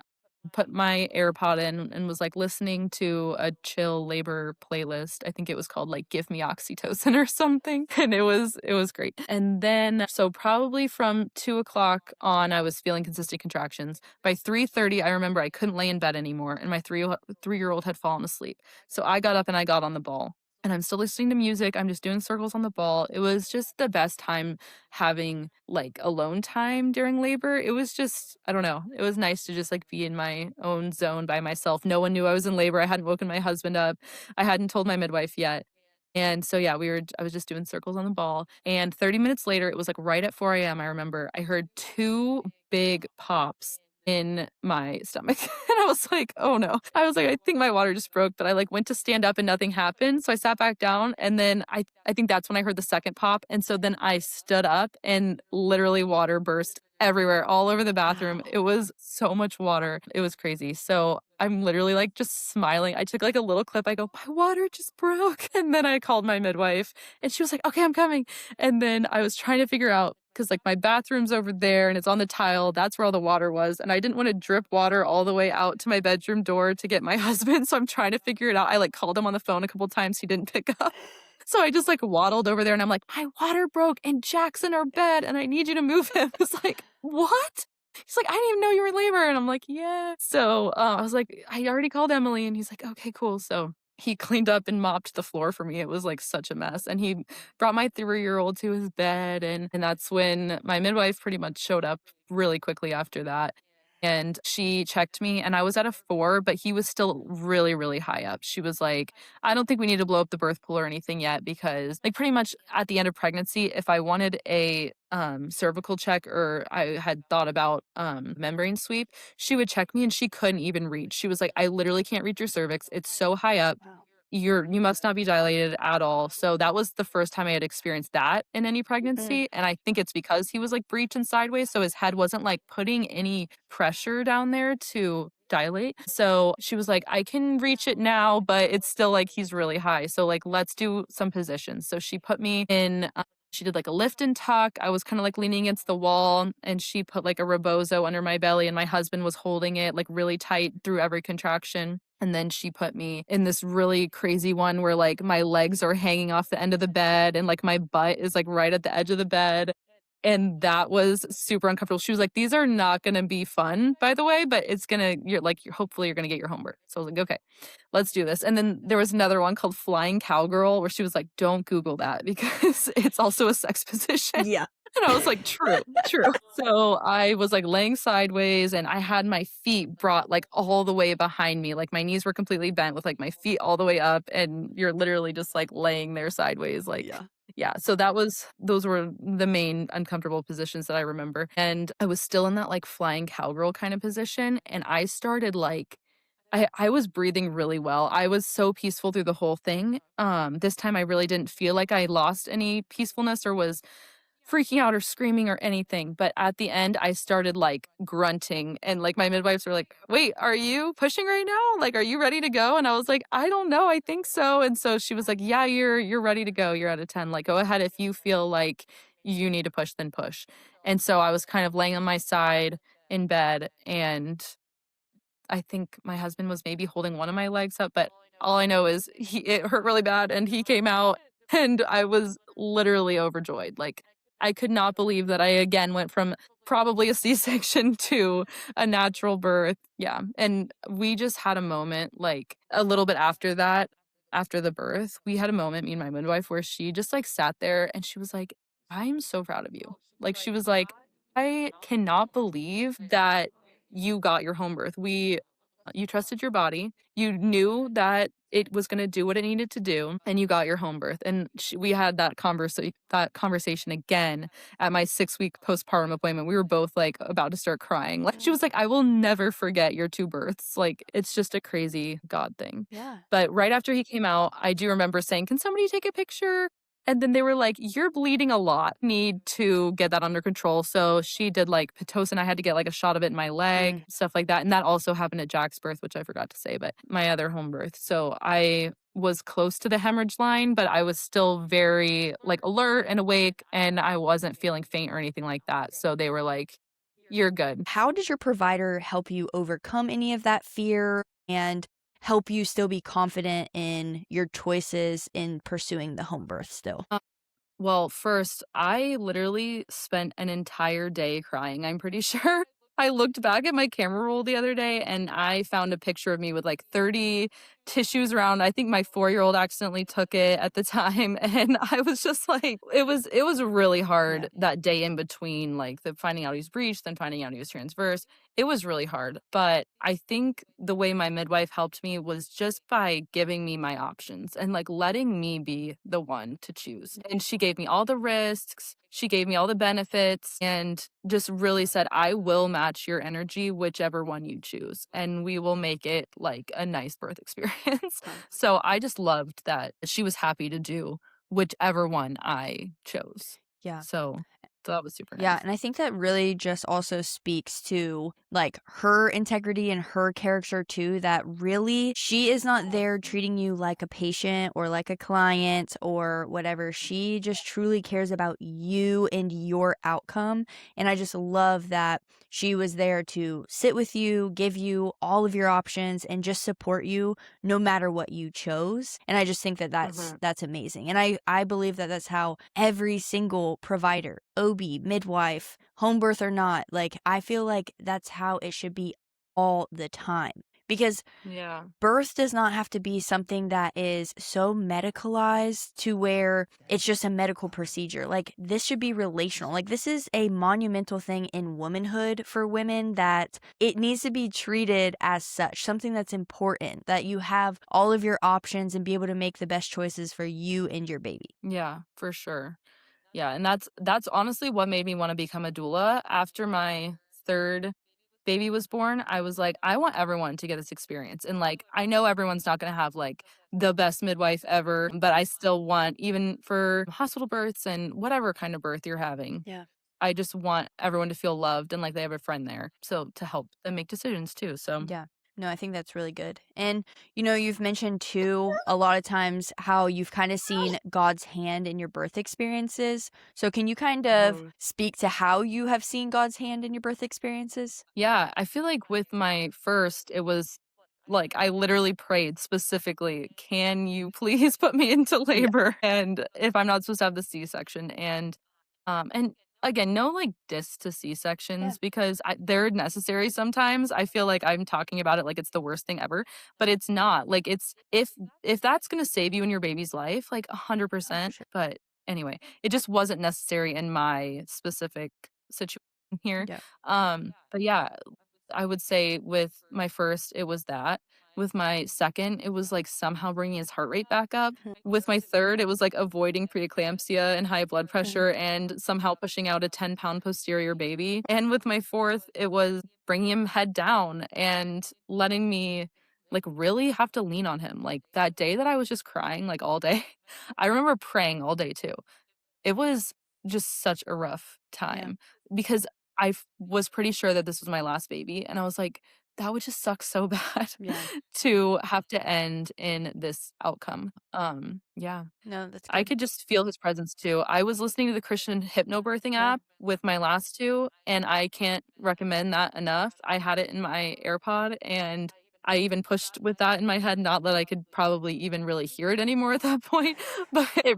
put my AirPod in and was like listening to a chill labor playlist. I think it was called like Give Me Oxytocin or something. And it was great. And then so probably from 2 o'clock on, I was feeling consistent contractions. By 3:30, I remember I couldn't lay in bed anymore, and my 3-year-old had fallen asleep. So I got up and I got on the ball. And I'm still listening to music. I'm just doing circles on the ball. It was just the best time having like alone time during labor. It was just, I don't know. It was nice to just like be in my own zone by myself. No one knew I was in labor. I hadn't woken my husband up. I hadn't told my midwife yet. And so yeah, I was just doing circles on the ball. And 30 minutes later, it was like right at 4 a.m. I remember I heard 2 big pops in my stomach. And I was like, "Oh no." I was like, "I think my water just broke," but I like went to stand up and nothing happened. So I sat back down and then I think that's when I heard the second pop. And so then I stood up and literally water burst everywhere, all over the bathroom. Wow. It was so much water. It was crazy. So I'm literally like just smiling. I took like a little clip. I go, "My water just broke." And then I called my midwife and she was like, "Okay, I'm coming." And then I was trying to figure out because like my bathroom's over there and it's on the tile. That's where all the water was. And I didn't want to drip water all the way out to my bedroom door to get my husband. So I'm trying to figure it out. I like called him on the phone a couple times. He didn't pick up. So I just like waddled over there and I'm like, "My water broke and Jack's in our bed and I need you to move him." It's like, "What?" He's like, "I didn't even know you were in labor." And I'm like, "Yeah." So I was like, "I already called Emily." And he's like, "Okay, cool." So he cleaned up and mopped the floor for me. It was like such a mess. And he brought my 3-year-old to his bed. And that's when my midwife pretty much showed up really quickly after that. and she checked me and I was at a 4, but he was still really, really high up. She was like, I don't think we need to blow up the birth pool or anything yet because like pretty much at the end of pregnancy, if I wanted a cervical check or I had thought about membrane sweep, she would check me and she couldn't even reach. She was like, I literally can't reach your cervix. It's so high up. Wow. You must not be dilated at all. So that was the first time I had experienced that in any Mm. pregnancy, and I think it's because he was, like, breech and sideways, so his head wasn't, like, putting any pressure down there to dilate. So she was like, "I can reach it now, but it's still, like, he's really high, so, like, let's do some positions." So she put me in, she did, like, a lift and tuck. I was kinda, like, leaning against the wall, and she put, like, a rebozo under my belly, and my husband was holding it, like, really tight through every contraction. And then she put me in this really crazy one where, like, my legs are hanging off the end of the bed and, like, my butt is, like, right at the edge of the bed, and that was super uncomfortable. She was like, "These are not gonna be fun, by the way, but it's gonna you're hopefully you're gonna get your home birth." So I was like, "Okay, let's do this." And then there was another one called Flying Cowgirl where she was like, "Don't Google that because it's also a sex position." Yeah. And I was like, "True, true." So I was, like, laying sideways, and I had my feet brought, like, all the way behind me, like, my knees were completely bent with, like, my feet all the way up, and you're literally just, like, laying there sideways, like Yeah. yeah, so those were the main uncomfortable positions that I remember, and I was still in that, like, flying cowgirl kind of position, and I started, like I was breathing really well. I was so peaceful through the whole thing. This time I really didn't feel like I lost any peacefulness or was freaking out or screaming or anything, but at the end, I started, like, grunting, and, like, my midwives were like, "Wait, are you pushing right now? Like, are you ready to go?" And I was like, "I don't know, I think so." And so she was like, "Yeah, you're ready to go. You're at a 10. Like, go ahead if you feel like you need to push, then push." And so I was kind of laying on my side in bed, and I think my husband was maybe holding one of my legs up, but all I know is it hurt really bad, and he came out, and I was literally overjoyed. Like, I could not believe that I again went from probably a C-section to a natural birth. Yeah, and we just had a moment, like, a little bit after that, after the birth, we had a moment, me and my midwife, where she just, like, sat there and she was like, "I'm so proud of you." Like, she was like, "I cannot believe that you got your home birth. You trusted your body. You knew that it was gonna do what it needed to do, and you got your home birth." And we had that conversation again at my 6-week postpartum appointment. We were both, like, about to start crying. Like, she was like, "I will never forget your 2 births." Like, it's just a crazy God thing. Yeah. But right after he came out, I do remember saying, "Can somebody take a picture?" And then they were like, "You're bleeding a lot. Need to get that under control." So she did, like, Pitocin. I had to get, like, a shot of it in my leg, Mm. stuff like that, and that also happened at Jack's birth, which I forgot to say, but my other home birth. So I was close to the hemorrhage line, but I was still very, like, alert and awake, and I wasn't feeling faint or anything like that. So they were like, "You're good." How does your provider help you overcome any of that fear and help you still be confident in your choices in pursuing the home birth still? Well, first, I literally spent an entire day crying, I'm pretty sure. I looked back at my camera roll the other day and I found a picture of me with like 30 tissues around. I think my 4-year-old accidentally took it at the time. And I was just like, it was really Yeah. hard that day in between, like the finding out he was breached, then finding out he was transverse. It was really hard. But I think the way my midwife helped me was just by giving me my options and like letting me be the one to choose. And she gave me all the risks, she gave me all the benefits, and just really said, I will match your energy, whichever one you choose. And we will make it like a nice birth experience. Huh. So I just loved that she was happy to do whichever one I chose. Yeah. So that was super Yeah, nice. and I think that really just also speaks to like her integrity and her character too, that really she is not there treating you like a patient or like a client or whatever. She just truly cares about you and your outcome. And I just love that she was there to sit with you, give you all of your options and just support you no matter what you chose. And I just think that Mhm. that's amazing. And I believe that that's how every single provider, OB, midwife, home birth or not, like I feel like that's how it should be all the time because Yeah. birth does not have to be something that is so medicalized to where it's just a medical procedure. Like, this should be relational. Like, this is a monumental thing in womanhood for women that it needs to be treated as such, something that's important, that you have all of your options and be able to make the best choices for you and your baby. Yeah, for sure. Yeah, and that's honestly what made me wanna become a doula. After my 3rd baby was born, I was like, "I want everyone to get this experience," and, like, I know everyone's not gonna have, like, the best midwife ever, but I still want even for hospital births and whatever kind of birth you're having, Yeah. I just want everyone to feel loved and like they have a friend there, so to help them make decisions too, so Yeah. No, I think that's really good. And, you've mentioned too, a lot of times how you've kind of seen God's hand in your birth experiences. So, can you kind of Oh. speak to how you have seen God's hand in your birth experiences? Yeah, I feel like with my first, it was like I literally prayed specifically, "Can you please put me into Yeah. labor?" And if I'm not supposed to have the C-section, and again, no like diss to Yeah. C-sections because they're necessary sometimes. I feel like I'm talking about it like it's the worst thing ever, but it's not. Like it's if that's gonna save you in your baby's life, like Oh, for 100%. sure. But anyway, it just wasn't necessary in my specific situation here. Yeah. But yeah, I would say with my first, it was that. With my second, it was like somehow bringing his heart rate back up. Mhm. With my third, it was like avoiding preeclampsia and high blood Mhm. pressure and somehow pushing out a 10-pound posterior baby. And with my fourth, it was bringing him head down and letting me like really have to lean on him. Like that day that I was just crying like all day, I remember praying all day too. It was just such a rough Yeah. time because was pretty sure that this was my last baby, and I was like, "That would just suck so bad Yeah. to have to end in this outcome." Yeah. No, that's I good. could just feel his presence too. I was listening to the Christian hypnobirthing Yeah. app with my last 2, and I can't recommend that enough. I had it in my AirPod, and I even pushed with that in my head, not that I could probably even really hear it anymore at that point, but it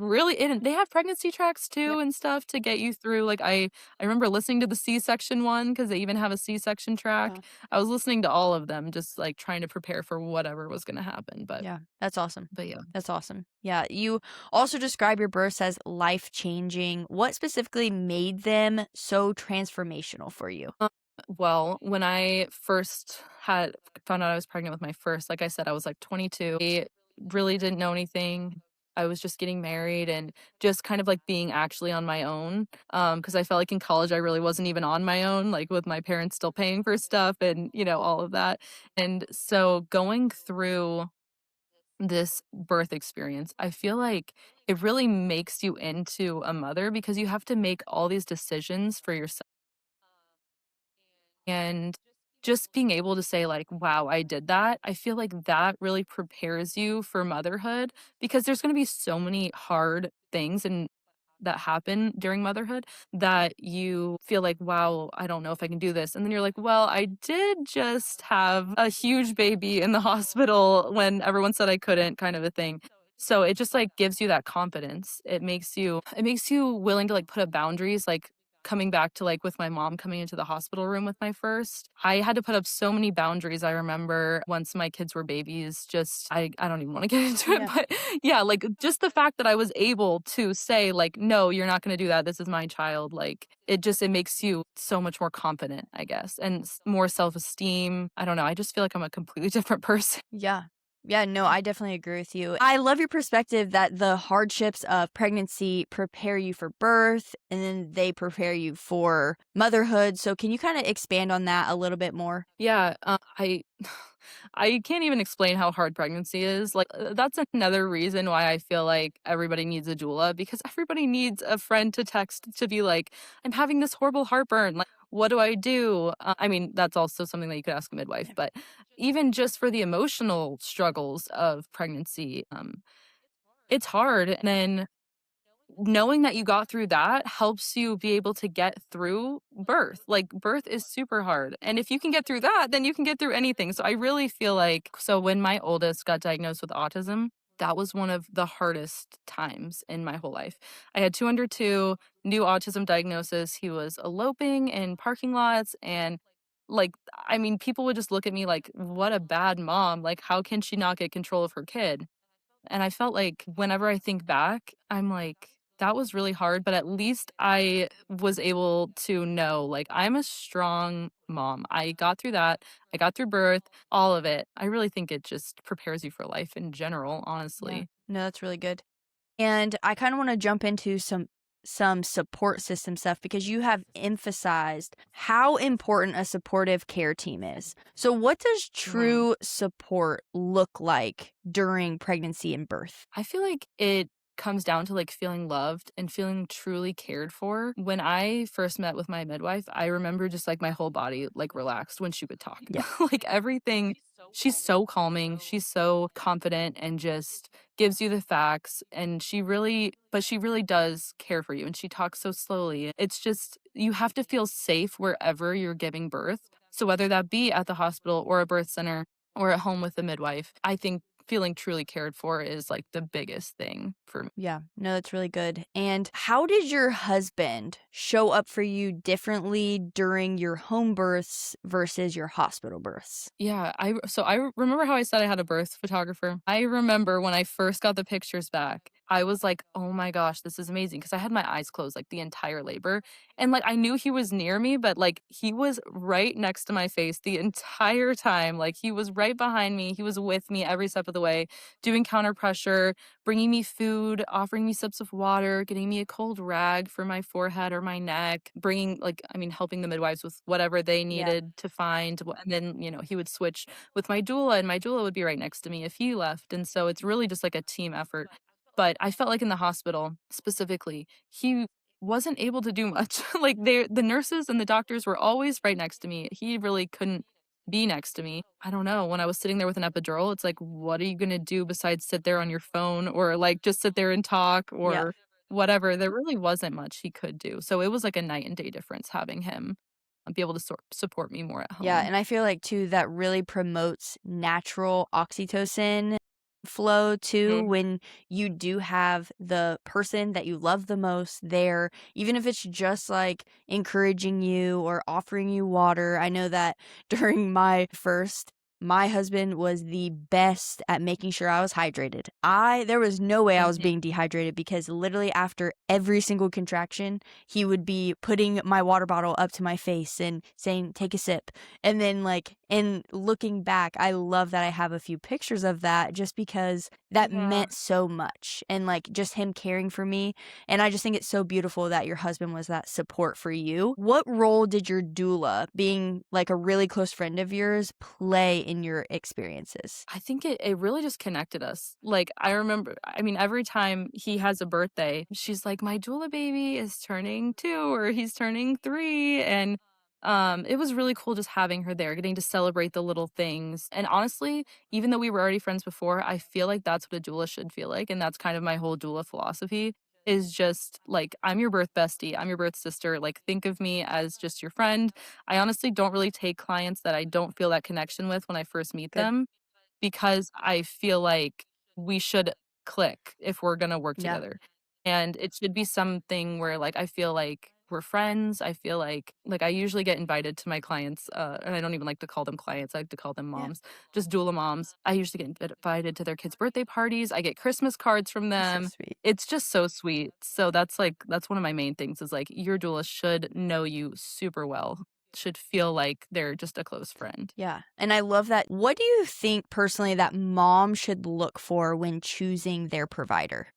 they have pregnancy tracks Yep. too and stuff to get you through, like, I remember listening to the C-section one because they even have a C-section track. Uh, I was listening to all of them, just, like, trying to prepare for whatever was gonna happen, yeah. That's awesome. but yeah. That's awesome. Yeah. You also describe your births as life changing. What specifically made them so transformational for you? Well, when I first had found out I was pregnant with my first, like I said, I was like 22. I really didn't know anything. I was just getting married and just kind of like being actually on my own. Because I felt like in college I really wasn't even on my own, like with my parents still paying for stuff and all of that. And so going through this birth experience, I feel like it really makes you into a mother because you have to make all these decisions for yourself and just being able to say like, "Wow, I did that." I feel like that really prepares you for motherhood because there's gonna be so many hard things and that happen during motherhood that you feel like, "Wow, I don't know if I can do this." And then you're like, "Well, I did just have a huge baby in the hospital when everyone said I couldn't," kind of a thing. So it just like gives you that confidence. It makes you willing to like put up boundaries, like coming back to like with my mom coming into the hospital room with my first. I had to put up so many boundaries. I remember once my kids were babies, just I don't even want to get into it, Yeah. but yeah, like just the fact that I was able to say like, "No, you're not going to do that. This is my child." Like it makes you so much more confident, I guess, and more self-esteem. I don't know. I just feel like I'm a completely different person. Yeah. Yeah, no, I definitely agree with you. I love your perspective that the hardships of pregnancy prepare you for birth and then they prepare you for motherhood. So, can you kind of expand on that a little bit more? Yeah, I I can't even explain how hard pregnancy is. Like that's another reason why I feel like everybody needs a doula because everybody needs a friend to text to be like, "I'm having this horrible heartburn. Like, what do I do?" I mean, that's also something that you could ask a midwife, Yeah. but even just for the emotional struggles of pregnancy, it's hard. And then knowing that you got through that helps you be able to get through birth. Like birth is super hard. And if you can get through that, then you can get through anything. So I really feel like when my oldest got diagnosed with autism, that was one of the hardest times in my whole life. I had 202 new autism diagnosis. He was eloping in parking lots and like, I mean, people would just look at me like, "What a bad mom, like, how can she not get control of her kid?" And I felt like whenever I think back, I'm like, "That was really hard," but at least I was able to know, like, I'm a strong mom. I got through that. I got through birth, all of it. I really think it just prepares you for life in general, Yeah. honestly. No, that's really good. And I kind of want to jump into some support system stuff because you have emphasized how important a supportive care team is. So what does Mhm. true support look like during pregnancy and birth? I feel like it comes down to, like, feeling loved and feeling truly cared for. When I first met with my midwife, I remember just, like, my whole body, like, relaxed when she would talk. Yeah. Like, everything she's so calming, she's so confident and just gives you the facts, and she really does care for you, and she talks so slowly. It's just you have to feel safe wherever you're giving birth. So whether that be at the hospital or a birth center or at home with the midwife, I think feeling truly cared for is, like, the biggest thing for me. Yeah, no, that's really good. And how did your husband show up for you differently during your home births versus your hospital births? Yeah, I remember how I said I had a birth photographer? I remember when I first got the pictures back, I was like, "Oh my gosh, this is amazing," because I had my eyes closed, like, the entire labor, and, like, I knew he was near me, but, like, he was right next to my face the entire time, like, he was right behind me, he was with me every step of the way, doing counter pressure, bringing me food, offering me sips of water, getting me a cold rag for my forehead or my neck, bringing, like, I mean, helping the midwives with whatever they Yeah. needed to find, and then, he would switch with my doula, and my doula would be right next to me if he left, and so it's really just like a team effort. But I felt like in the hospital, specifically, he wasn't able to do much. Like, the nurses and the doctors were always right next to me. He really couldn't be next to me. I don't know, when I was sitting there with an epidural, it's like, what are you gonna do besides sit there on your phone or, like, just sit there and talk Yeah. or whatever? There really wasn't much he could do. So it was like a night and day difference having him be able to support me more at Yeah, home. and I feel like too that really promotes natural oxytocin flow too Mhm. when you do have the person that you love the most there, even if it's just like encouraging you or offering you water. I know that during my first my husband was the best at making sure I was hydrated. I There was no way I was Mhm. being dehydrated because literally after every single contraction, he would be putting my water bottle up to my face and saying, "Take a sip." And then, like, and looking back, I love that I have a few pictures of that just because that Yeah. meant so much and, like, just him caring for me. And I just think it's so beautiful that your husband was that support for you. What role did your doula, being like a really close friend of yours, play in your experiences? I think it really just connected us. Like, I remember I mean, every time he has a birthday, she's like, "My doula baby is turning 2 or he's turning 3," and, it was really cool just having her there, getting to celebrate the little things, and honestly, even though we were already friends before, I feel like that's what a doula should feel like, and that's kind of my whole doula philosophy, is just, like, I'm your birth bestie, I'm your birth sister, like, think of me as just your friend. I honestly don't really take clients that I don't feel that connection with when I first meet Good. them because I feel like we should click if we're gonna work Yeah. together. And it should be something where, like, I feel like we're friends. I feel like, I usually get invited to my clients, and I don't even like to call them clients, I like to call them Yeah. moms, just doula moms. I usually get invited to their kids' birthday parties. I get Christmas cards from That's so them. sweet. It's just so sweet. So that's one of my main things is, like, your doula should know you super well, should feel like they're just a close friend. Yeah. And I love that. What do you think personally that mom should look for when choosing their provider?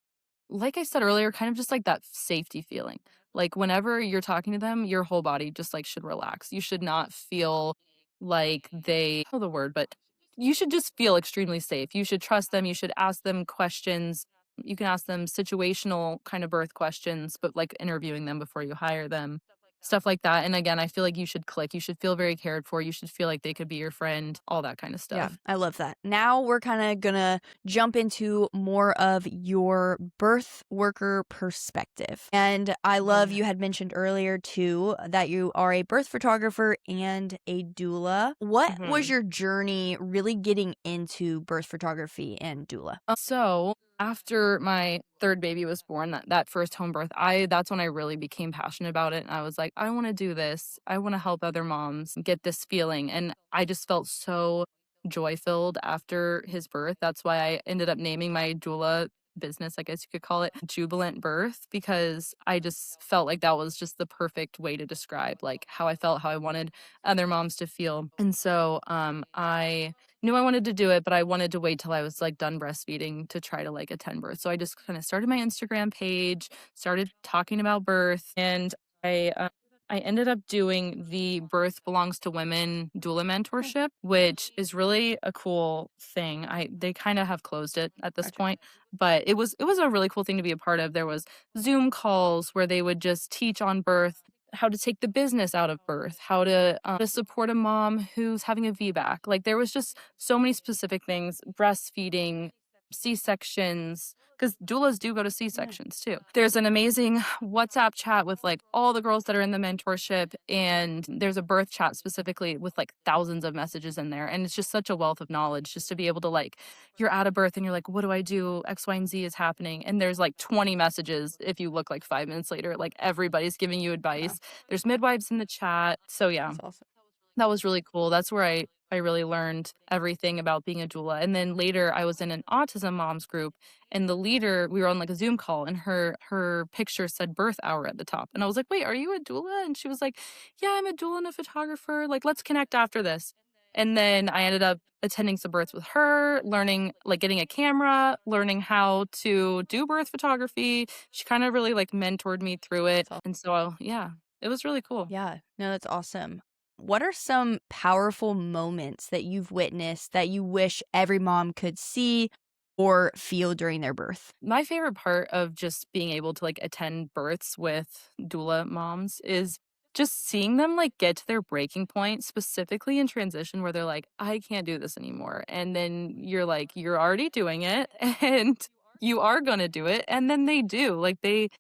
Like I said earlier, kind of just like that safety feeling. Like whenever you're talking to them, your whole body just like should relax. You should not feel like they oh the word, but you should just feel extremely safe. You should trust them. You should ask them questions. You can ask them situational kind of birth questions, but like interviewing them before you hire them. Stuff like that. And again, I feel like you should click. You should feel very cared for. You should feel like they could be your friend, all that kind of Yeah, stuff. I love that. Now we're kind of gonna jump into more of your birth worker perspective. And I love Mhm. you had mentioned earlier too that you are a birth photographer and a doula. What was Mhm. your journey really getting into birth photography and doula? So After my 3rd baby was born, that first home birth, I that's when I really became passionate about it, and I was like, "I wanna do this. I wanna help other moms get this feeling," and I just felt so joy-filled after his birth. That's why I ended up naming my doula business, I guess you could call it, Jubilant Birth, because I just felt like that was just the perfect way to describe, like, how I felt, how I wanted other moms to feel, and so, I knew I wanted to do it, but I wanted to wait till I was, like, done breastfeeding to try to, like, attend birth. So I just kinda started my Instagram page, started talking about birth, and I, uh, I ended up doing the Birth Belongs to Women doula Oh, mentorship, which is really a cool thing. They kinda have closed it at this gotcha. point, but it was a really cool thing to be a part of. There was Zoom calls where they would just teach on birth, how to take the business out of birth, how to support a mom who's having a VBAC. Like there was just so many specific things, breastfeeding, C-sections, because doulas do go to Yeah. C-sections too. There's an amazing WhatsApp chat with like all the girls that are in the mentorship, and there's a birth chat specifically with like thousands of messages in there. And it's just such a wealth of knowledge just to be able to like, you're out of birth and you're like, what do I do? X, Y, and Z is happening. And there's like 20 messages if you look like 5 minutes later, like everybody's giving you Wow. advice. There's midwives in the chat. So yeah, That's awesome. that was really cool. That's where I really learned everything about being a doula. And then later I was in an autism moms group, and the leader, we were on like a Zoom call, and her picture said birth hour at the top. And I was like, "Wait, are you a doula?" And she was like, "Yeah, I'm a doula and a photographer. Like, let's connect after this." And then I ended up attending some births with her, learning like getting a camera, learning how to do birth photography. She kind of really like mentored me through it. That's awesome. And so yeah, it was really cool. Yeah. No, that's awesome. What are some powerful moments that you've witnessed that you wish every mom could see or feel during their birth? My favorite part of just being able to, like, attend births with doula moms is just seeing them, like, get to their breaking point, specifically in transition where they're like, "I can't do this anymore," and then you're like, "You're already doing it, and you are gonna do it," and then they do, like, they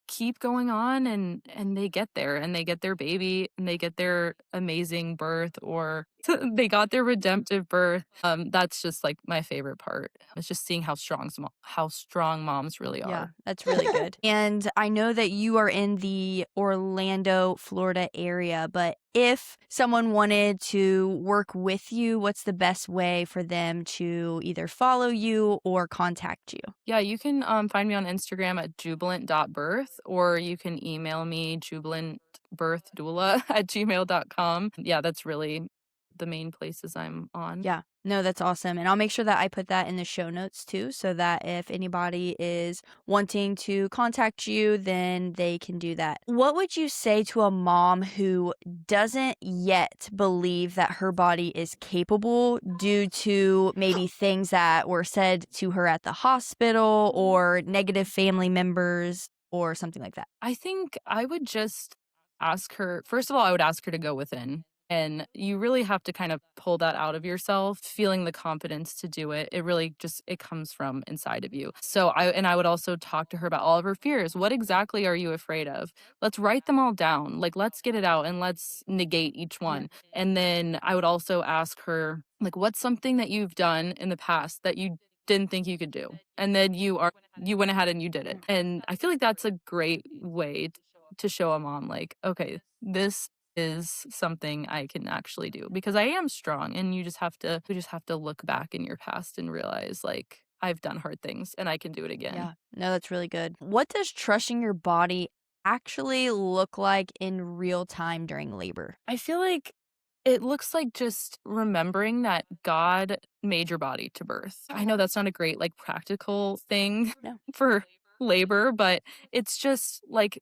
keep going on and they get there, and they get their baby, and they get their amazing birth, or they got their redemptive birth. That's just, like, my favorite part. It's just seeing how strong moms really Yeah, are. that's really good. And I know that you are in the Orlando, Florida area, but if someone wanted to work with you, what's the best way for them to either follow you or contact you? Yeah, you can, find me on Instagram at jubilant.birth, or you can email me jubilantbirthdoula@gmail.com. Yeah, that's really the main places I'm on. Yeah. No, that's awesome. And I'll make sure that I put that in the show notes too, so that if anybody is wanting to contact you, then they can do that. What would you say to a mom who doesn't yet believe that her body is capable due to maybe things that were said to her at the hospital or negative family members or something like that? I think I would just ask her, first of all, I would ask her to go within. And you really have to kind of pull that out of yourself, feeling the confidence to do it. It really just it comes from inside of you. So I would also talk to her about all of her fears. What exactly are you afraid of? Let's write them all down. Like let's get it out and let's negate each Yeah. one. And then I would also ask her like what's something that you've done in the past that you didn't think you could do. And then you went ahead and you did it. And I feel like that's a great way to show a mom, like, okay, this is something I can actually do because I am strong. And you just have to look back in your past and realize, like, I've done hard things and I can do it again. Yeah. No, that's really good. What does trusting your body actually look like in real time during labor? I feel like it looks like just remembering that God made your body to birth. I know that's not a great, like, practical thing No. for labor, but it's just like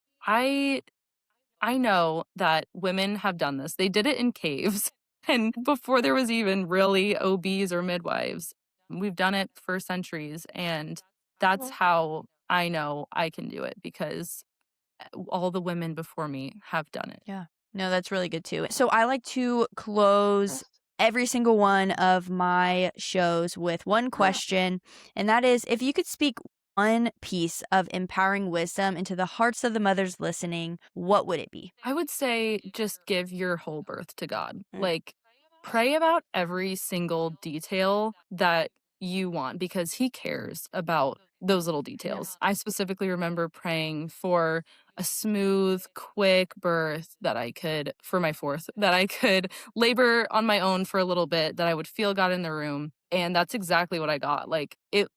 I know that women have done this. They did it in caves and before there was even really OBs or midwives. We've done it for centuries, and that's how I know I can do it because all the women before me have done it. Yeah. No, that's really good too. So I like to close every single one of my shows with one question, and that is if you could speak one piece of empowering wisdom into the hearts of the mothers listening, what would it be? I would say just give your whole birth to God. Mm. Like, pray about every single detail that you want, because he cares about those little details. I specifically remember praying for a smooth, quick birth that I could, for my fourth, that I could labor on my own for a little bit, that I would feel God in the room. And that's exactly what I got. Like it,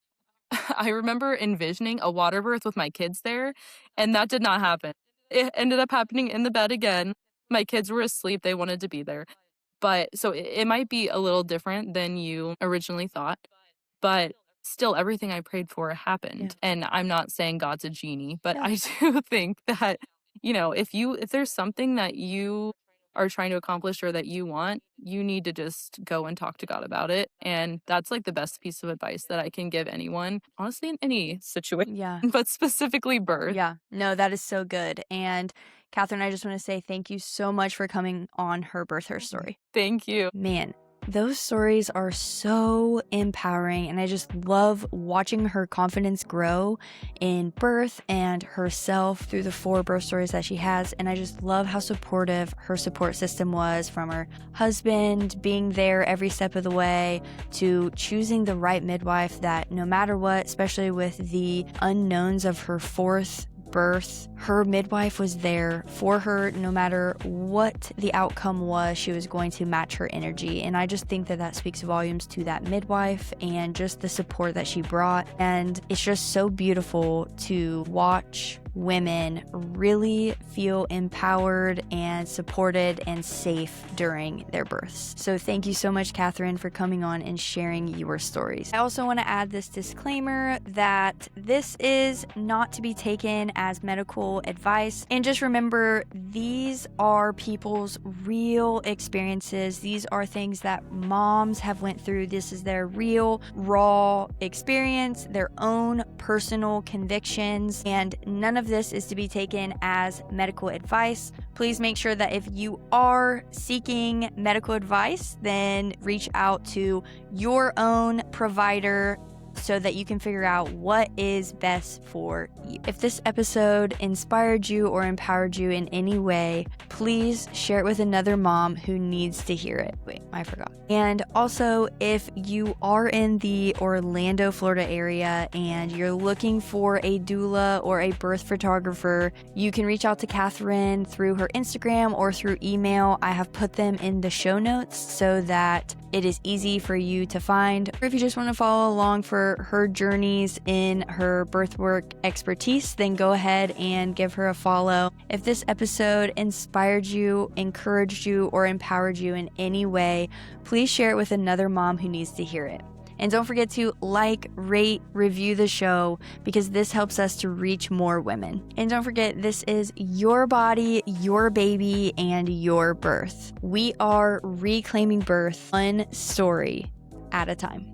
I remember envisioning a water birth with my kids there, and that did not happen. It ended up happening in the bed again. My kids were asleep. They wanted to be there. But so it might be a little different than you originally thought, but still everything I prayed for happened. And I'm not saying God's a genie, but I do think that, if there's something that you are trying to accomplish or that you want, you need to just go and talk to God about it. And that's like the best piece of advice that I can give anyone, honestly, in any situation, but specifically birth. Yeah, no, that is so good. And Catherine, I just want to say thank you so much for coming on Her Birth Her Story. Thank you. Man, those stories are so empowering, and I just love watching her confidence grow in birth and herself through the 4 birth stories that she has. And I just love how supportive her support system was, from her husband being there every step of the way to choosing the right midwife that no matter what, especially with the unknowns of her 4th birth, her midwife was there for her. No matter what the outcome was, she was going to match her energy. And I just think that that speaks volumes to that midwife and just the support that she brought. And it's just so beautiful to watch women really feel empowered and supported and safe during their births. So thank you so much, Catherine, for coming on and sharing your stories. I also want to add this disclaimer that this is not to be taken as medical advice. And just remember, these are people's real experiences. These are things that moms have went through. This is their real, raw experience, their own personal convictions, and none of this is to be taken as medical advice. Please make sure that if you are seeking medical advice, then reach out to your own provider so that you can figure out what is best for you. If this episode inspired you or empowered you in any way, please share it with another mom who needs to hear it. Wait, I forgot. And also, if you are in the Orlando, Florida area and you're looking for a doula or a birth photographer, you can reach out to Catherine through her Instagram or through email. I have put them in the show notes so that it is easy for you to find. Or if you just want to follow along for her journeys in her birth work expertise, then go ahead and give her a follow. If this episode inspired you, encouraged you, or empowered you in any way, please share it with another mom who needs to hear it. And don't forget to like, rate, review the show, because this helps us to reach more women. And don't forget, this is your body, your baby, and your birth. We are reclaiming birth one story at a time.